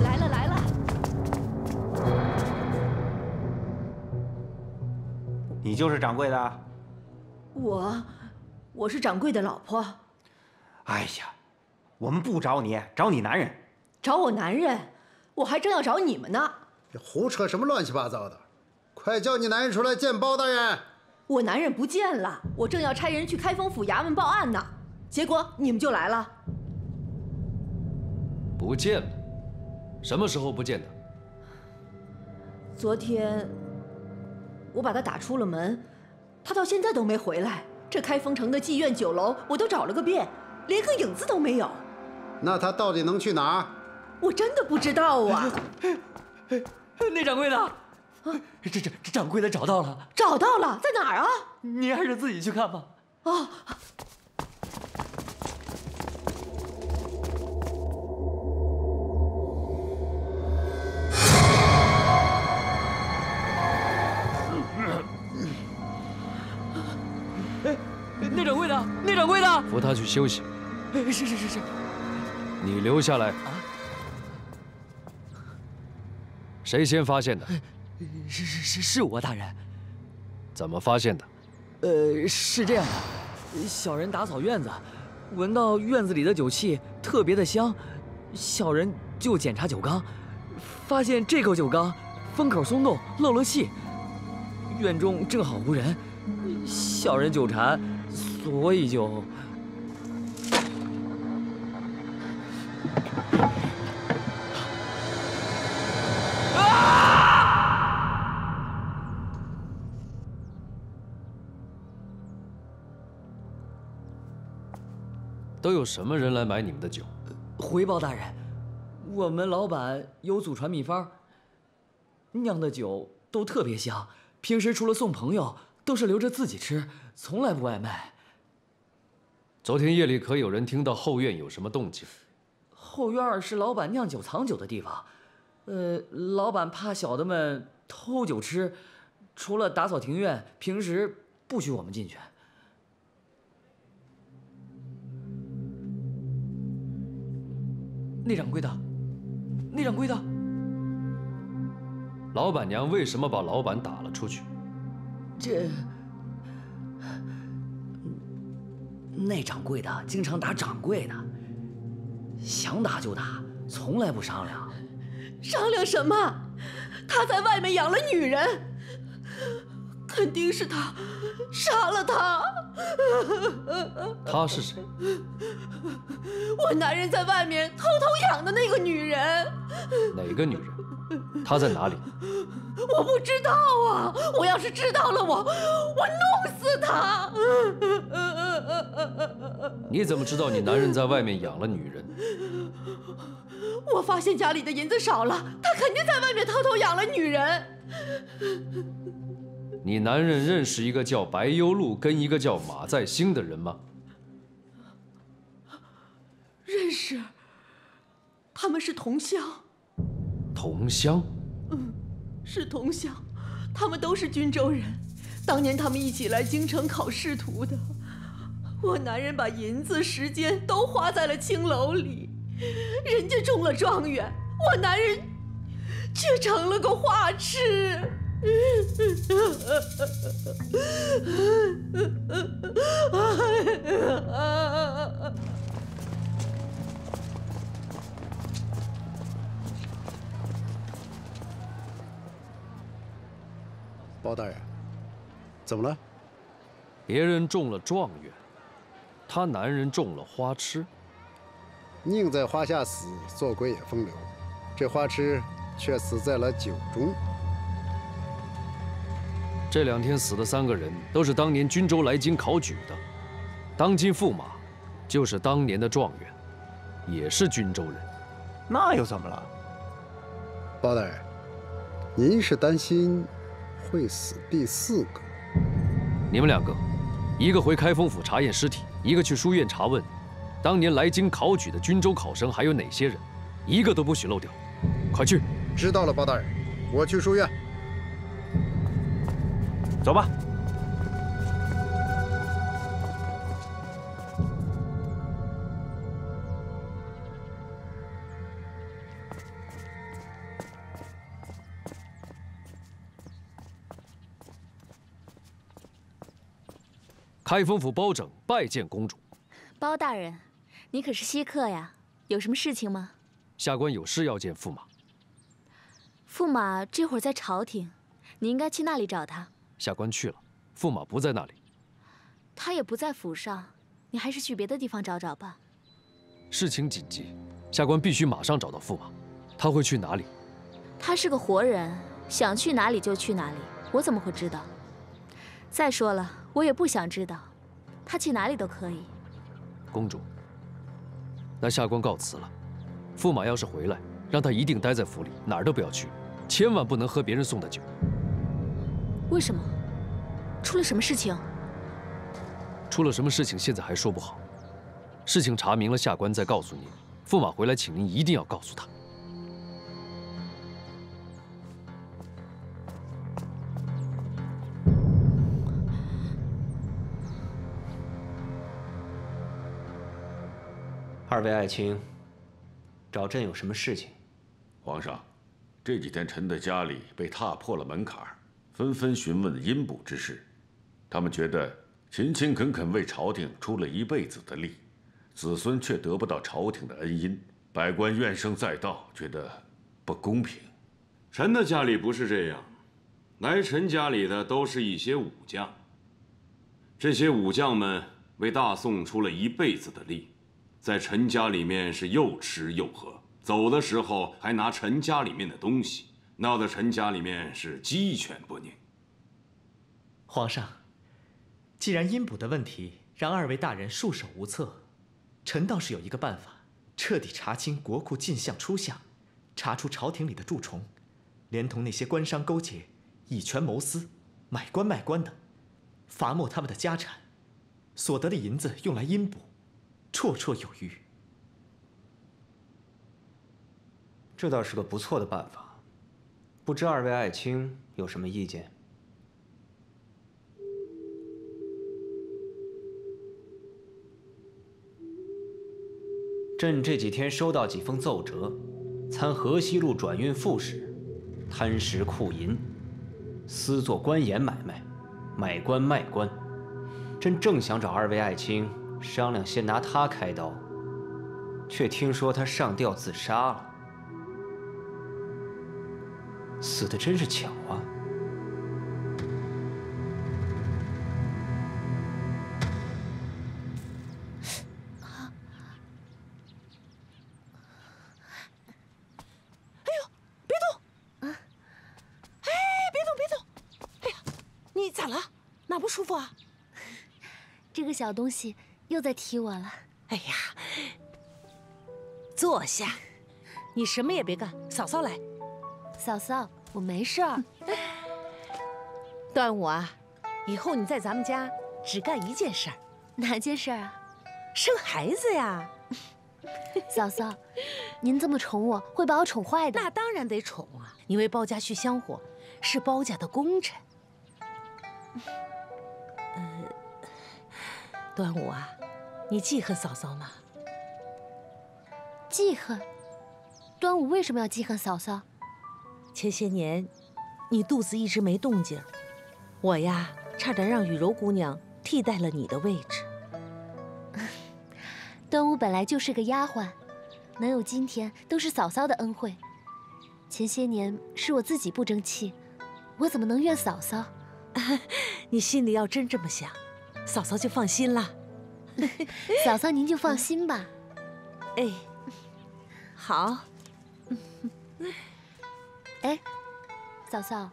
来了来了。你就是掌柜的？我是掌柜的老婆。哎呀，我们不找你，找你男人。找我男人？我还正要找你们呢。胡扯什么乱七八糟的！快叫你男人出来见包大人。我男人不见了，我正要差人去开封府衙门报案呢，结果你们就来了。不见了？什么时候不见的？昨天我把他打出了门，他到现在都没回来。这开封城的妓院酒楼我都找了个遍，连个影子都没有。那他到底能去哪儿？我真的不知道啊。那掌柜的，这掌柜的找到了。找到了，在哪儿啊？你还是自己去看吧。哦。那掌柜的，那掌柜的，扶他去休息。是。你留下来。谁先发现的？是我大人。怎么发现的？是这样的，小人打扫院子，闻到院子里的酒气特别的香，小人就检查酒缸，发现这口酒缸封口松动，漏了气。院中正好无人，小人酒馋，所以就……都有什么人来买你们的酒？回报大人，我们老板有祖传秘方，酿的酒都特别香，平时除了送朋友，都是留着自己吃，从来不外卖。昨天夜里可有人听到后院有什么动静？后院是老板酿酒藏酒的地方，老板怕小的们偷酒吃，除了打扫庭院，平时不许我们进去。那掌柜的，那掌柜的，老板娘为什么把老板打了出去？那掌柜的经常打掌柜的，想打就打，从来不商量。商量什么？他在外面养了女人，肯定是他杀了他。他是谁？我男人在外面偷偷养的那个女人。哪个女人？她在哪里？我不知道啊！我要是知道了，我弄死他！你怎么知道你男人在外面养了女人？我发现家里的银子少了，他肯定在外面偷偷养了女人。你男人认识一个叫白幽露跟一个叫马在兴的人吗？认识，他们是同乡。同乡？是同乡，他们都是均州人。当年他们一起来京城考仕途的。我男人把银子、时间都花在了青楼里，人家中了状元，我男人却成了个花痴。包大人，怎么了？别人中了状元，他男人中了花痴。宁在花下死，做鬼也风流。这花痴却死在了酒中。这2天死的3个人都是当年均州来京考举的，当今驸马就是当年的状元，也是均州人。那又怎么了？包大人，您是担心会死第4个？你们2个，一个回开封府查验尸体，一个去书院查问，当年来京考举的均州考生还有哪些人，一个都不许漏掉。快去！知道了，包大人，我去书院。走吧。开封府包拯拜见公主。包大人，你可是稀客呀，有什么事情吗？下官有事要见驸马。驸马这会儿在朝廷，你应该去那里找他。下官去了，驸马不在那里。他也不在府上，你还是去别的地方找找吧。事情紧急，下官必须马上找到驸马。他会去哪里？他是个活人，想去哪里就去哪里，我怎么会知道？再说了，我也不想知道，他去哪里都可以。公主，那下官告辞了。驸马要是回来，让他一定待在府里，哪儿都不要去，千万不能喝别人送的酒。为什么？出了什么事情？出了什么事情，现在还说不好。事情查明了，下官再告诉您。驸马回来，请您一定要告诉他。2位爱卿，找朕有什么事情？皇上，这几天臣的家里被踏破了门槛，纷纷询问阴补之事。他们觉得勤勤恳恳为朝廷出了一辈子的力，子孙却得不到朝廷的恩荫，百官怨声载道，觉得不公平。臣的家里不是这样，来臣家里的都是一些武将。这些武将们为大宋出了一辈子的力，在臣家里面是又吃又喝，走的时候还拿臣家里面的东西，闹得臣家里面是鸡犬不宁。皇上，既然阴补的问题让2位大人束手无策，臣倒是有一个办法，彻底查清国库进项出项，查出朝廷里的蛀虫，连同那些官商勾结、以权谋私，买官卖官的，罚没他们的家产，所得的银子用来阴补，绰绰有余。这倒是个不错的办法，不知二位爱卿有什么意见？朕这几天收到几封奏折，参河西路转运副使，贪食酷淫，私做官盐买卖，买官卖官。朕正想找二位爱卿商量，先拿他开刀，却听说他上吊自杀了，死的真是巧啊！哪不舒服啊？这个小东西又在踢我了。哎呀，坐下，你什么也别干，嫂嫂来。嫂嫂，我没事儿。端午啊，以后你在咱们家只干一件事儿。哪件事儿啊？生孩子呀。嫂嫂，您这么宠我，会把我宠坏的。那当然得宠啊！你为包家续香火，是包家的功臣。端午啊，你记恨嫂嫂吗？记恨？端午为什么要记恨嫂嫂？前些年，你肚子一直没动静，我呀，差点让雨柔姑娘替代了你的位置。端午本来就是个丫鬟，能有今天都是嫂嫂的恩惠。前些年是我自己不争气，我怎么能怨嫂嫂？你心里要真这么想，嫂嫂就放心了。嫂嫂您就放心吧。哎，好。哎，嫂嫂，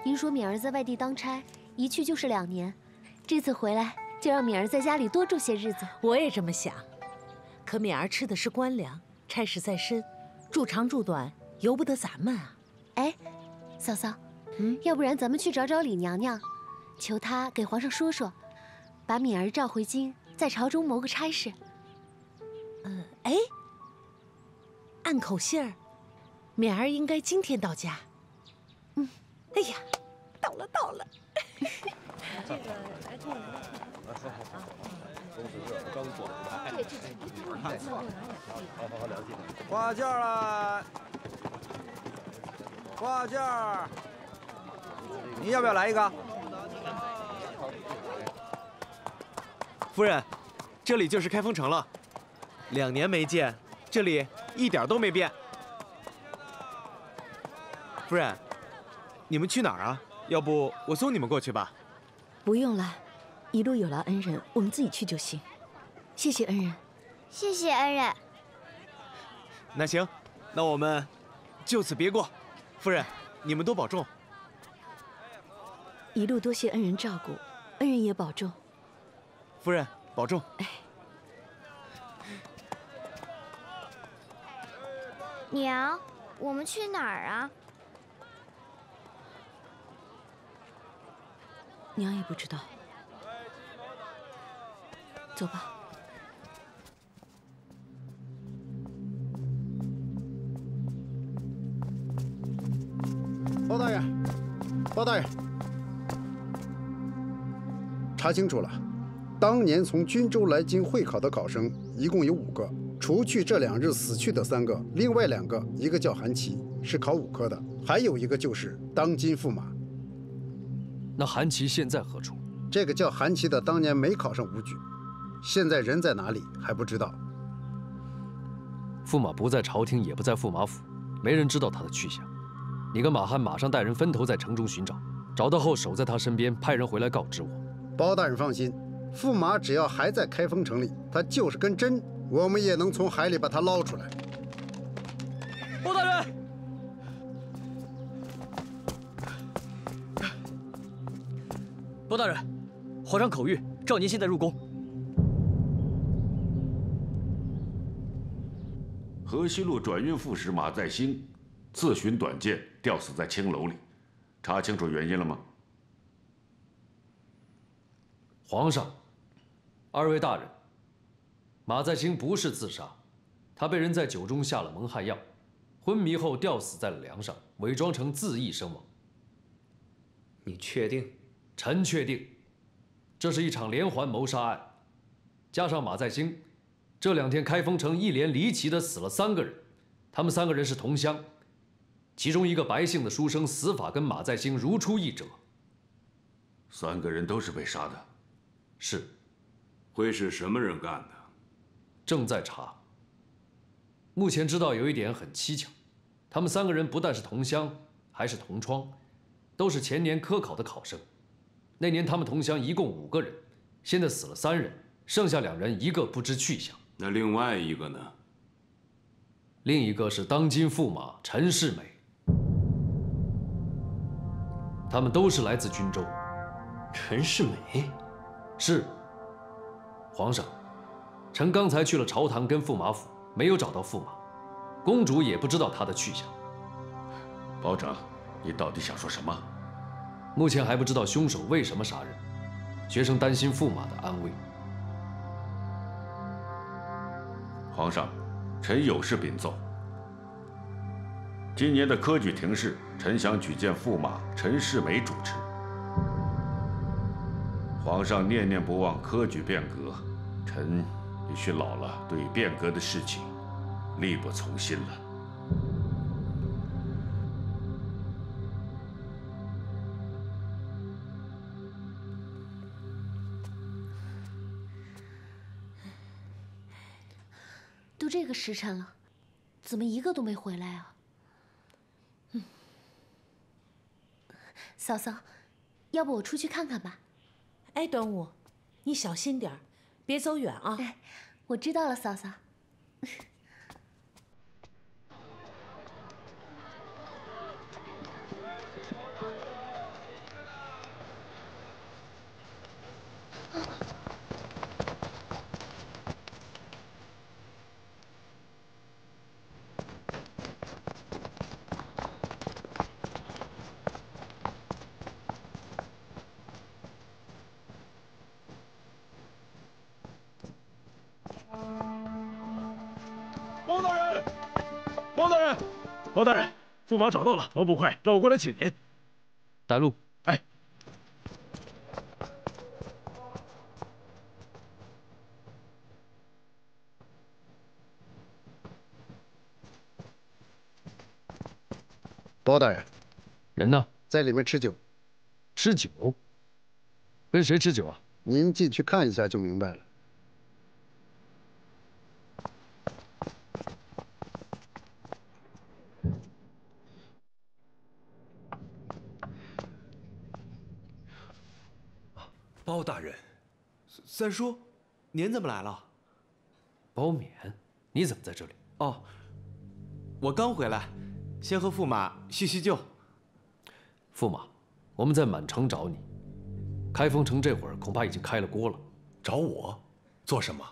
您说敏儿在外地当差，一去就是2年，这次回来就让敏儿在家里多住些日子。我也这么想，可敏儿吃的是官粮，差事在身，住长住短由不得咱们啊。哎，嫂嫂，要不然咱们去找找李娘娘，求她给皇上说说，把敏儿召回京，在朝中谋个差事。哎，按口信儿，敏儿应该今天到家。哎呀，到了。这个来看刚做出来。好，了解。挂件了，挂件。你要不要来一个？夫人，这里就是开封城了。2年没见，这里一点都没变。夫人，你们去哪儿啊？要不我送你们过去吧。不用了，一路有劳恩人，我们自己去就行。谢谢恩人。谢谢恩人。那行，那我们就此别过。夫人，你们多保重。一路多谢恩人照顾，恩人也保重。夫人，保重。娘，我们去哪儿啊？娘也不知道。走吧。包大人，包大人，查清楚了，当年从均州来京会考的考生一共有5个，除去这2日死去的3个，另外2个，一个叫韩琦，是考5科的，还有一个就是当今驸马。那韩琦现在何处？这个叫韩琦的当年没考上武举，现在人在哪里还不知道。驸马不在朝廷，也不在驸马府，没人知道他的去向。你跟马汉马上带人分头在城中寻找，找到后守在他身边，派人回来告知我。包大人放心，驸马只要还在开封城里，他就是根针，我们也能从海里把他捞出来。包大人，包大人，皇上口谕，召您现在入宫。河西路转运副使马在兴自寻短见，吊死在青楼里，查清楚原因了吗？皇上，二位大人，马在兴不是自杀，他被人在酒中下了蒙汗药，昏迷后吊死在了梁上，伪装成自缢身亡。你确定？臣确定，这是一场连环谋杀案，加上马在兴，这2天开封城一连离奇的死了3个人，他们3个人是同乡，其中一个白姓的书生死法跟马在兴如出一辙。3个人都是被杀的。是。会是什么人干的？正在查。目前知道有一点很蹊跷，他们3个人不但是同乡，还是同窗，都是前年科考的考生。那年他们同乡一共5个人，现在死了3人，剩下2人一个不知去向。那另外一个呢？另一个是当今驸马陈世美。他们都是来自军州。陈世美？是。皇上，臣刚才去了朝堂跟驸马府，没有找到驸马，公主也不知道他的去向。保长，你到底想说什么？目前还不知道凶手为什么杀人，学生担心驸马的安危。皇上，臣有事禀奏。今年的科举廷试，臣想举荐驸马陈世美主持。皇上念念不忘科举变革，臣也许老了，对变革的事情力不从心了。都这个时辰了，怎么一个都没回来啊？嫂嫂，要不我出去看看吧？哎，端午，你小心点儿，别走远啊。哎，我知道了，嫂嫂。包大人，包大人，包大人，驸马找到了，头不快，让我过来请您。带路。哎。包大人，人呢？在里面吃酒。吃酒？跟谁吃酒啊？您进去看一下就明白了。包大人，三叔，您怎么来了？包勉，你怎么在这里？哦，我刚回来，先和驸马叙叙旧。驸马，我们在满城找你，开封城这会儿恐怕已经开了锅了。找我？做什么？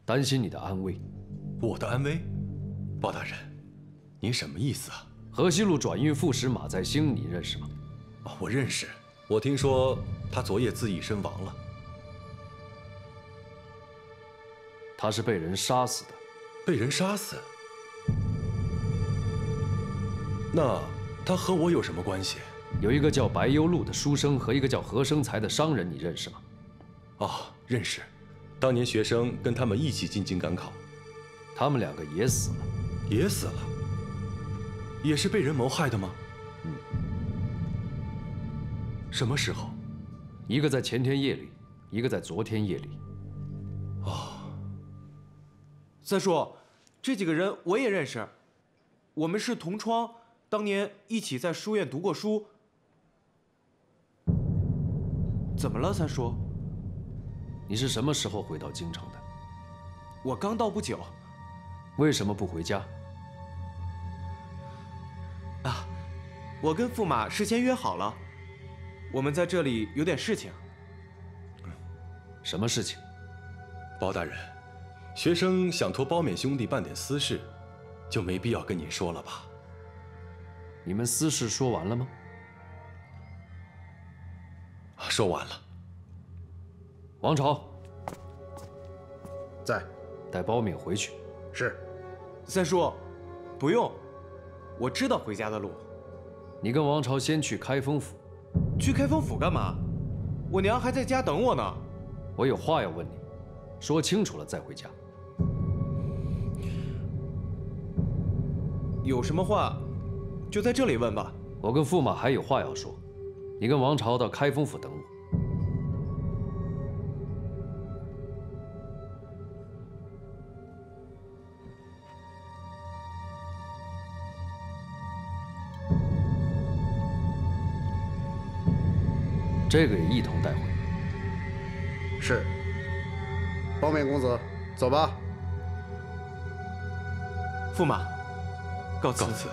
担心你的安危。我的安危？包大人，您什么意思啊？河西路转运副使马在兴，你认识吗？哦，我认识。我听说他昨夜自缢身亡了。他是被人杀死的。被人杀死？那他和我有什么关系？有一个叫白幽路的书生和一个叫何生才的商人，你认识吗？哦，认识。当年学生跟他们一起进京赶考，他们2个也死了。也死了？也是被人谋害的吗？嗯。什么时候？一个在前天夜里，一个在昨天夜里。哦。三叔，这几个人我也认识，我们是同窗，当年一起在书院读过书。怎么了，三叔？你是什么时候回到京城的？我刚到不久。为什么不回家？啊，我跟驸马事先约好了，我们在这里有点事情。什么事情？包大人，学生想托包勉兄弟办点私事，就没必要跟您说了吧？你们私事说完了吗？说完了。王朝在，带包勉回去。是。三叔，不用，我知道回家的路。你跟王朝先去开封府。去开封府干嘛？我娘还在家等我呢。我有话要问你，说清楚了再回家。有什么话，就在这里问吧。我跟驸马还有话要说，你跟王朝到开封府等我。这个也一同带回。是。包勉公子，走吧。驸马，告辞。告辞。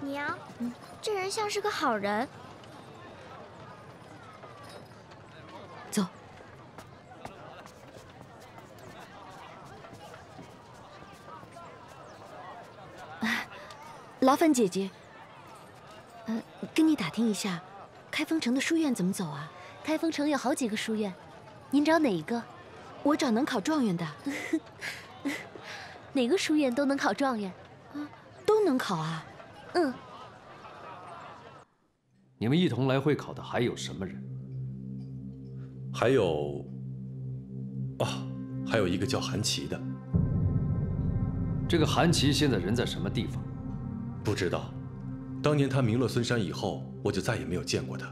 娘，这人像是个好人。走。劳烦姐姐，跟你打听一下，开封城的书院怎么走啊？开封城有好几个书院，您找哪一个？我找能考状元的。哪个书院都能考状元。都能考啊？嗯。你们一同来会考的还有什么人？还有，还有一个叫韩琦的。这个韩琦现在人在什么地方？不知道。当年他名落孙山以后，我就再也没有见过他。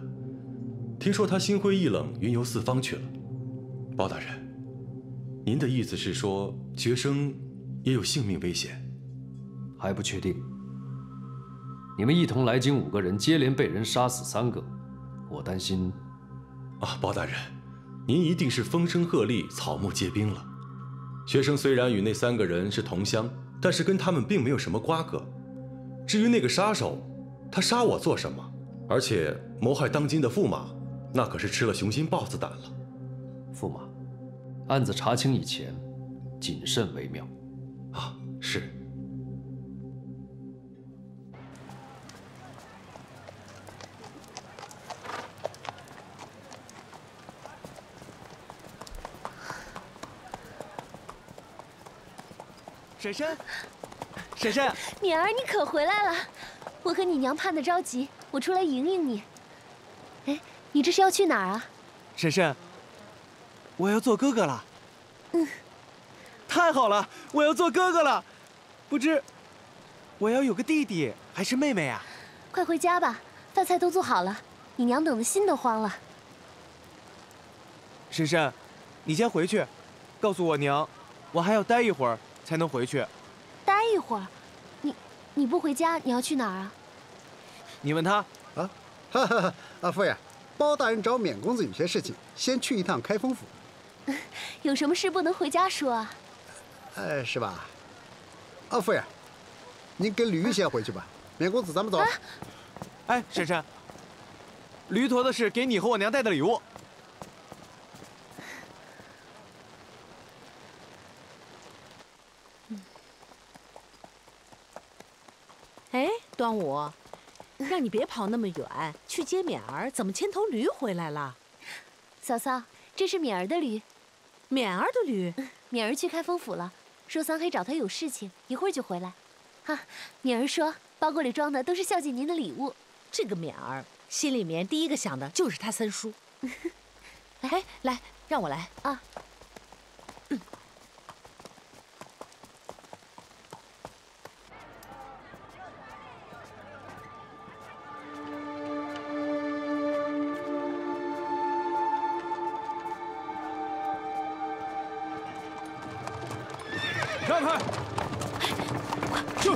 听说他心灰意冷，云游四方去了。包大人，您的意思是说，学生也有性命危险？还不确定。你们一同来京5个人，接连被人杀死3个，我担心。包大人，您一定是风声鹤唳，草木皆兵了。学生虽然与那3个人是同乡，但是跟他们并没有什么瓜葛。至于那个杀手，他杀我做什么？而且谋害当今的驸马，那可是吃了雄心豹子胆了。驸马，案子查清以前，谨慎为妙。是。婶婶，婶婶，敏儿，你可回来了！我和你娘盼得着急，我出来迎迎你。哎，你这是要去哪儿啊？婶婶，我要做哥哥了。太好了，我要做哥哥了。不知我要有个弟弟还是妹妹啊？快回家吧，饭菜都做好了，你娘等得心都慌了。婶婶，你先回去，告诉我娘，我还要待一会儿才能回去。待一会儿？你不回家，你要去哪儿啊？你问他。夫人，包大人找勉公子有些事情，先去一趟开封府。有什么事不能回家说啊？是吧？夫人，您跟驴先回去吧。勉公子，咱们走。哎，婶婶，驴驮的是给你和我娘带的礼物。哎，端午，让你别跑那么远，去接勉儿，怎么牵头驴回来了？嫂嫂，这是敏儿的驴。勉儿的驴？敏儿去开封府了，说三黑找她有事情，一会儿就回来。敏儿说包裹里装的都是孝敬您的礼物。这个勉儿心里面第一个想的就是他三叔。哎，来，让我来啊。让开！去！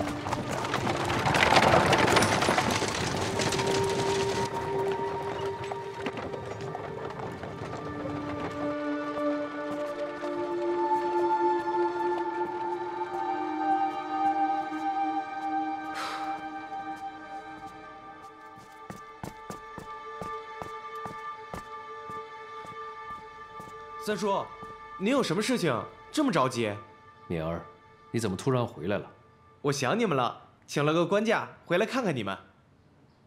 三叔，您有什么事情这么着急？敏儿，你怎么突然回来了？我想你们了，请了个官假回来看看你们。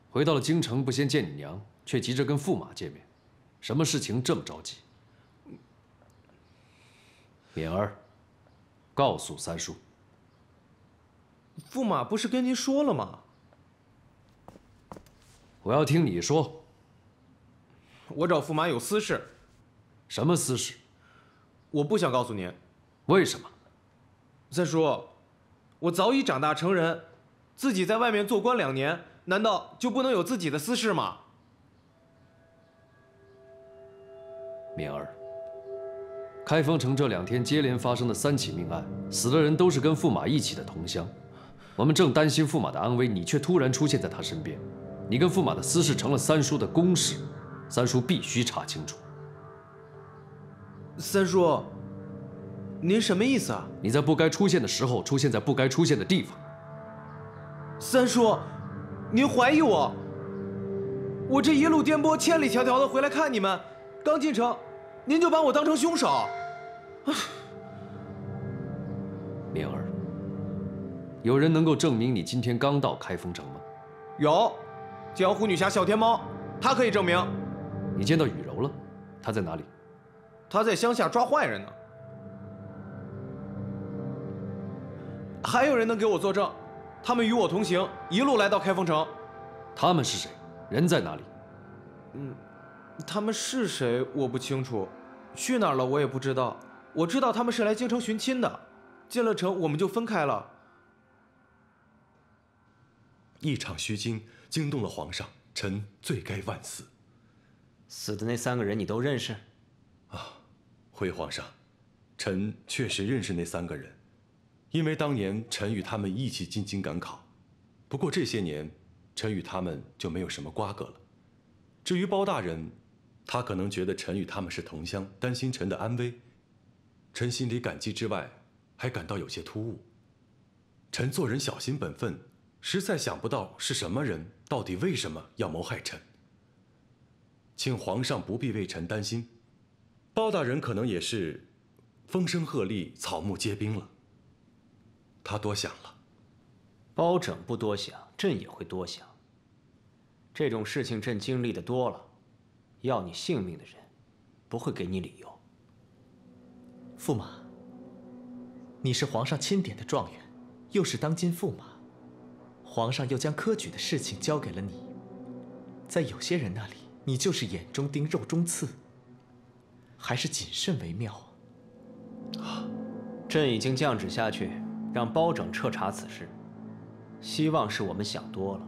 回到了京城，不先见你娘，却急着跟驸马见面，什么事情这么着急？敏儿，告诉三叔。驸马不是跟您说了吗？我要听你说。我找驸马有私事。什么私事？我不想告诉您。为什么？三叔，我早已长大成人，自己在外面做官2年，难道就不能有自己的私事吗？敏儿，开封城这2天接连发生的3起命案，死的人都是跟驸马一起的同乡。我们正担心驸马的安危，你却突然出现在他身边，你跟驸马的私事成了三叔的公事，三叔必须查清楚。三叔，您什么意思啊？你在不该出现的时候出现在不该出现的地方。三叔，您怀疑我？我这一路颠簸千里迢迢的回来看你们，刚进城，您就把我当成凶手。敏儿，有人能够证明你今天刚到开封城吗？有，江湖女侠小天猫，她可以证明。你见到雨柔了？她在哪里？她在乡下抓坏人呢。还有人能给我作证？他们与我同行，一路来到开封城。他们是谁？人在哪里？他们是谁我不清楚，去哪儿了我也不知道。我知道他们是来京城寻亲的，进了城我们就分开了。一场虚惊惊动了皇上，臣罪该万死。死的那3个人你都认识？回皇上，臣确实认识那3个人，因为当年臣与他们一起进京赶考。不过这些年，臣与他们就没有什么瓜葛了。至于包大人，他可能觉得臣与他们是同乡，担心臣的安危。臣心里感激之外，还感到有些突兀。臣做人小心本分，实在想不到是什么人，到底为什么要谋害臣。请皇上不必为臣担心，包大人可能也是风声鹤唳，草木皆兵了。他多想了。包拯不多想，朕也会多想。这种事情朕经历的多了，要你性命的人，不会给你理由。驸马，你是皇上钦点的状元，又是当今驸马，皇上又将科举的事情交给了你，在有些人那里，你就是眼中钉、肉中刺，还是谨慎为妙啊。朕已经降旨下去，让包拯彻查此事，希望是我们想多了。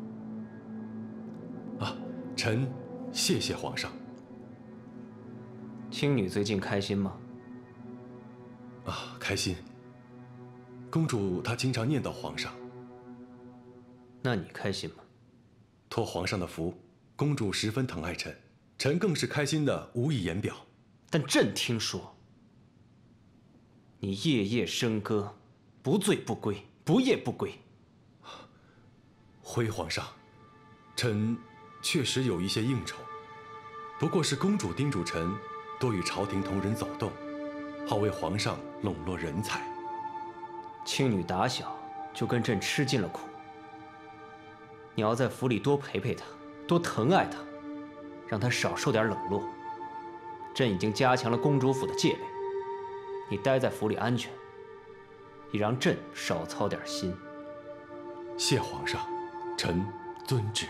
臣谢谢皇上。青女最近开心吗？开心。公主她经常念叨皇上。那你开心吗？托皇上的福，公主十分疼爱臣，臣更是开心的无以言表。但朕听说，你夜夜笙歌，不醉不归，不夜不归。回皇上，臣确实有一些应酬，不过是公主叮嘱臣多与朝廷同仁走动，好为皇上笼络人才。青女打小就跟朕吃尽了苦，你要在府里多陪陪她，多疼爱她，让她少受点冷落。朕已经加强了公主府的戒备，你待在府里安全，也让朕少操点心。谢皇上，臣遵旨。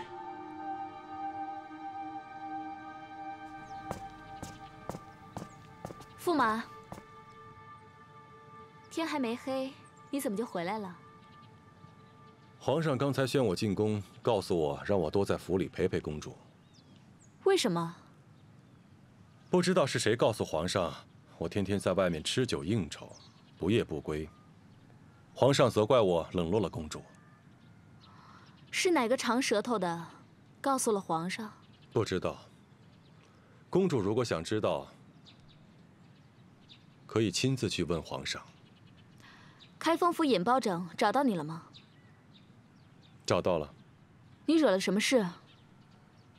驸马，天还没黑，你怎么就回来了？皇上刚才宣我进宫，告诉我让我多在府里陪陪公主。为什么？不知道是谁告诉皇上，我天天在外面吃酒应酬，不夜不归。皇上责怪我冷落了公主。是哪个长舌头的告诉了皇上？不知道。公主如果想知道，可以亲自去问皇上。开封府尹包拯找到你了吗？找到了。你惹了什么事？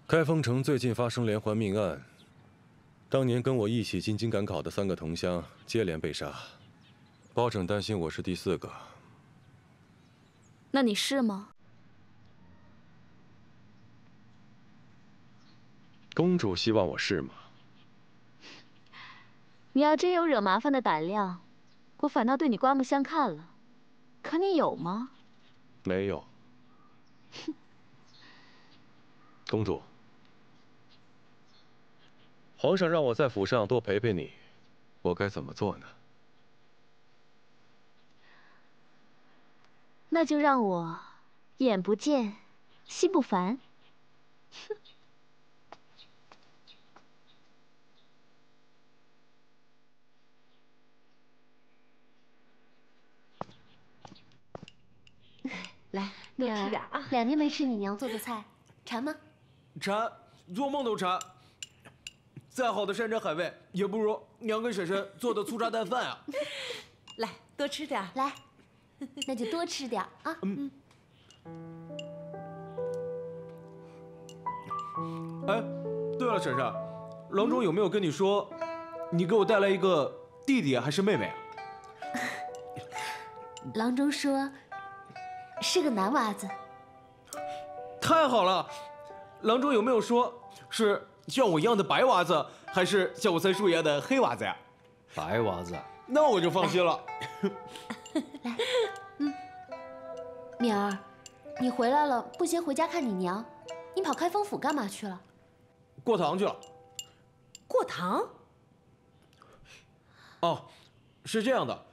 开封城最近发生连环命案，当年跟我一起进京赶考的3个同乡接连被杀，包拯担心我是第4个。那你是吗？公主希望我是吗？你要真有惹麻烦的胆量，我反倒对你刮目相看了。可你有吗？没有。公主，皇上让我在府上多陪陪你，我该怎么做呢？那就让我眼不见，心不烦。哼。来，多吃点啊！2天没吃你娘做的菜，馋吗？馋，做梦都馋。再好的山珍海味，也不如娘跟婶婶做的粗茶淡饭啊。来，多吃点。来，那就多吃点啊。哎，对了，婶婶，郎中有没有跟你说，你给我带来一个弟弟还是妹妹啊？郎中说，是个男娃子。太好了，郎中有没有说是像我一样的白娃子，还是像我三叔一样的黑娃子呀？白娃子。那我就放心了。来，敏儿，你回来了，不先回家看你娘？你跑开封府干嘛去了？过堂去了。过堂？哦，是这样的，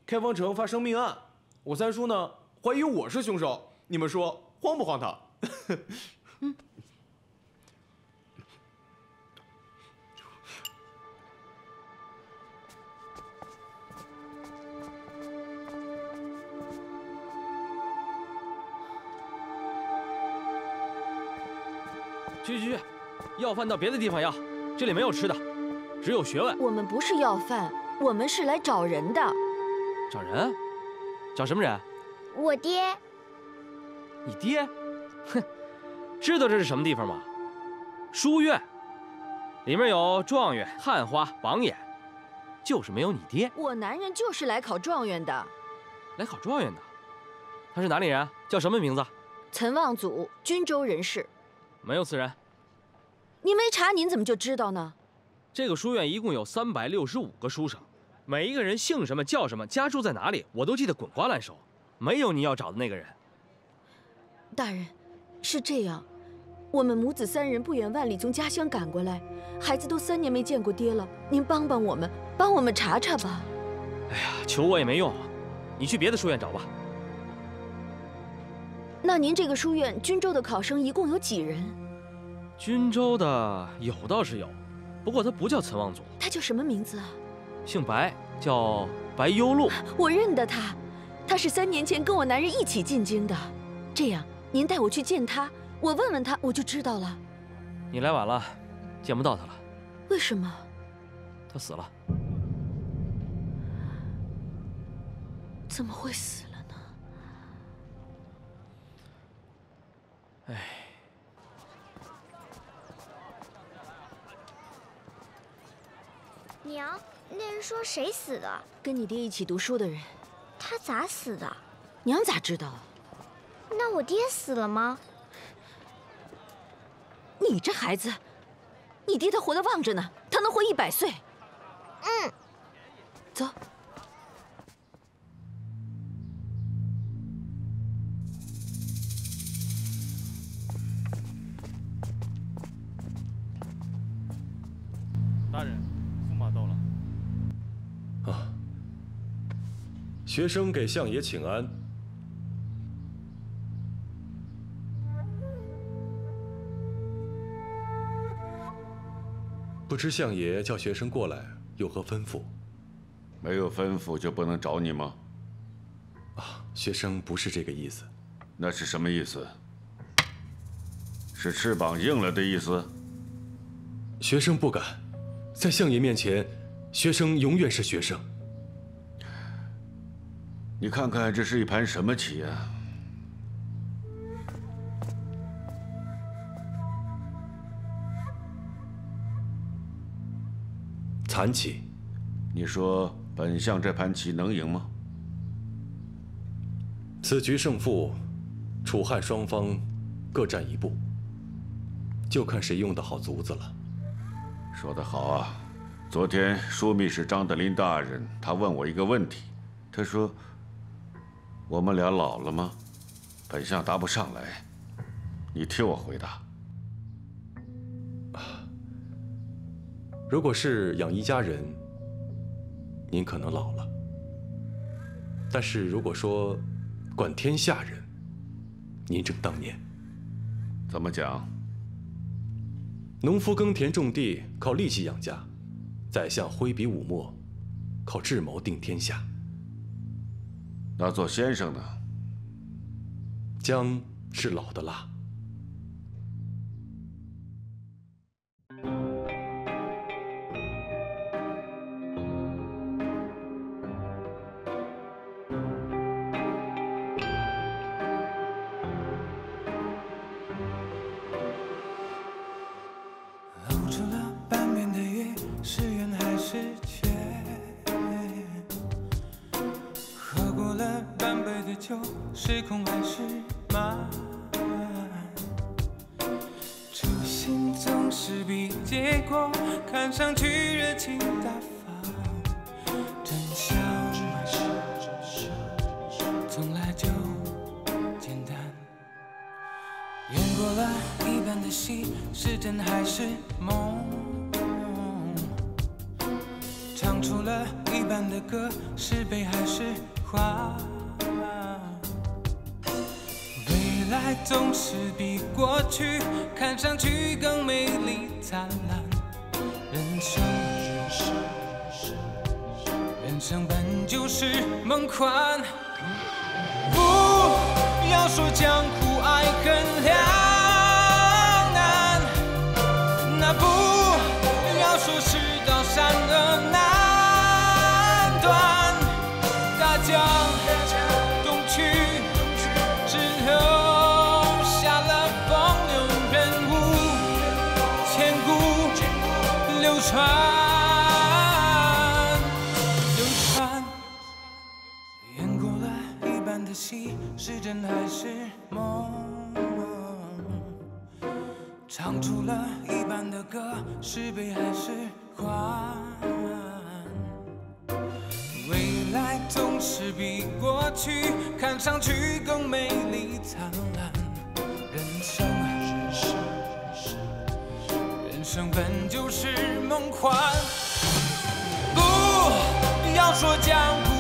开封城发生命案，我三叔呢怀疑我是凶手，你们说荒不荒唐？去，要饭到别的地方要，这里没有吃的，只有学问。我们不是要饭，我们是来找人的。找人？找什么人？我爹。你爹？哼，知道这是什么地方吗？书院，里面有状元、探花、榜眼，就是没有你爹。我男人就是来考状元的。来考状元的？他是哪里人？叫什么名字？岑望祖，均州人士。没有此人。您没查，您怎么就知道呢？这个书院一共有365个书生，每一个人姓什么叫什么，家住在哪里，我都记得滚瓜烂熟。没有你要找的那个人。大人，是这样，我们母子3人不远万里从家乡赶过来，孩子都3年没见过爹了，您帮帮我们，帮我们查查吧。哎呀，求我也没用，你去别的书院找吧。那您这个书院均州的考生一共有几人？均州的有倒是有，不过他不叫岑望祖。他叫什么名字啊？姓白，叫白幽鹿。我认得他，他是3年前跟我男人一起进京的。这样，您带我去见他，我问问他，我就知道了。你来晚了，见不到他了。为什么？他死了。怎么会死了呢？哎。娘，那人说谁死的？跟你爹一起读书的人。他咋死的？娘咋知道啊？那我爹死了吗？你这孩子，你爹他活得旺着呢，他能活100岁。走。大人，驸马到了。啊，学生给相爷请安。不知相爷叫学生过来有何吩咐？没有吩咐就不能找你吗？啊，学生不是这个意思。那是什么意思？是翅膀硬了的意思？学生不敢，在相爷面前，学生永远是学生。你看看这是一盘什么棋啊？残棋。你说本相这盘棋能赢吗？此局胜负，楚汉双方各占一步，就看谁用得好卒子了。说得好啊！昨天枢密使张德林大人他问我一个问题，他说：“我们俩老了吗？”本相答不上来，你替我回答。如果是养一家人，您可能老了；但是如果说管天下人，您正当年。怎么讲？农夫耕田种地靠力气养家，宰相挥笔舞墨靠智谋定天下。那做先生呢？姜是老的辣。露出了半边的月，是圆还是缺？喝过了半杯的酒，是空还是满？初心总是比结果看上去热情大方，真相从来就简单。演过了一半的戏，是真还是梦？唱出了一半的歌，是悲还是欢？未来总是比过去看上去更美丽灿烂。人生本就是梦幻，不要说江湖爱恨两难，那不要说世道善恶难断，大江东去，只留下了风流人物，千古流传。演过了一半的戏，是真还是梦？唱出了一半的歌，是悲还是欢？未来总是比过去看上去更美丽灿烂。人生本就是梦幻，不要说江湖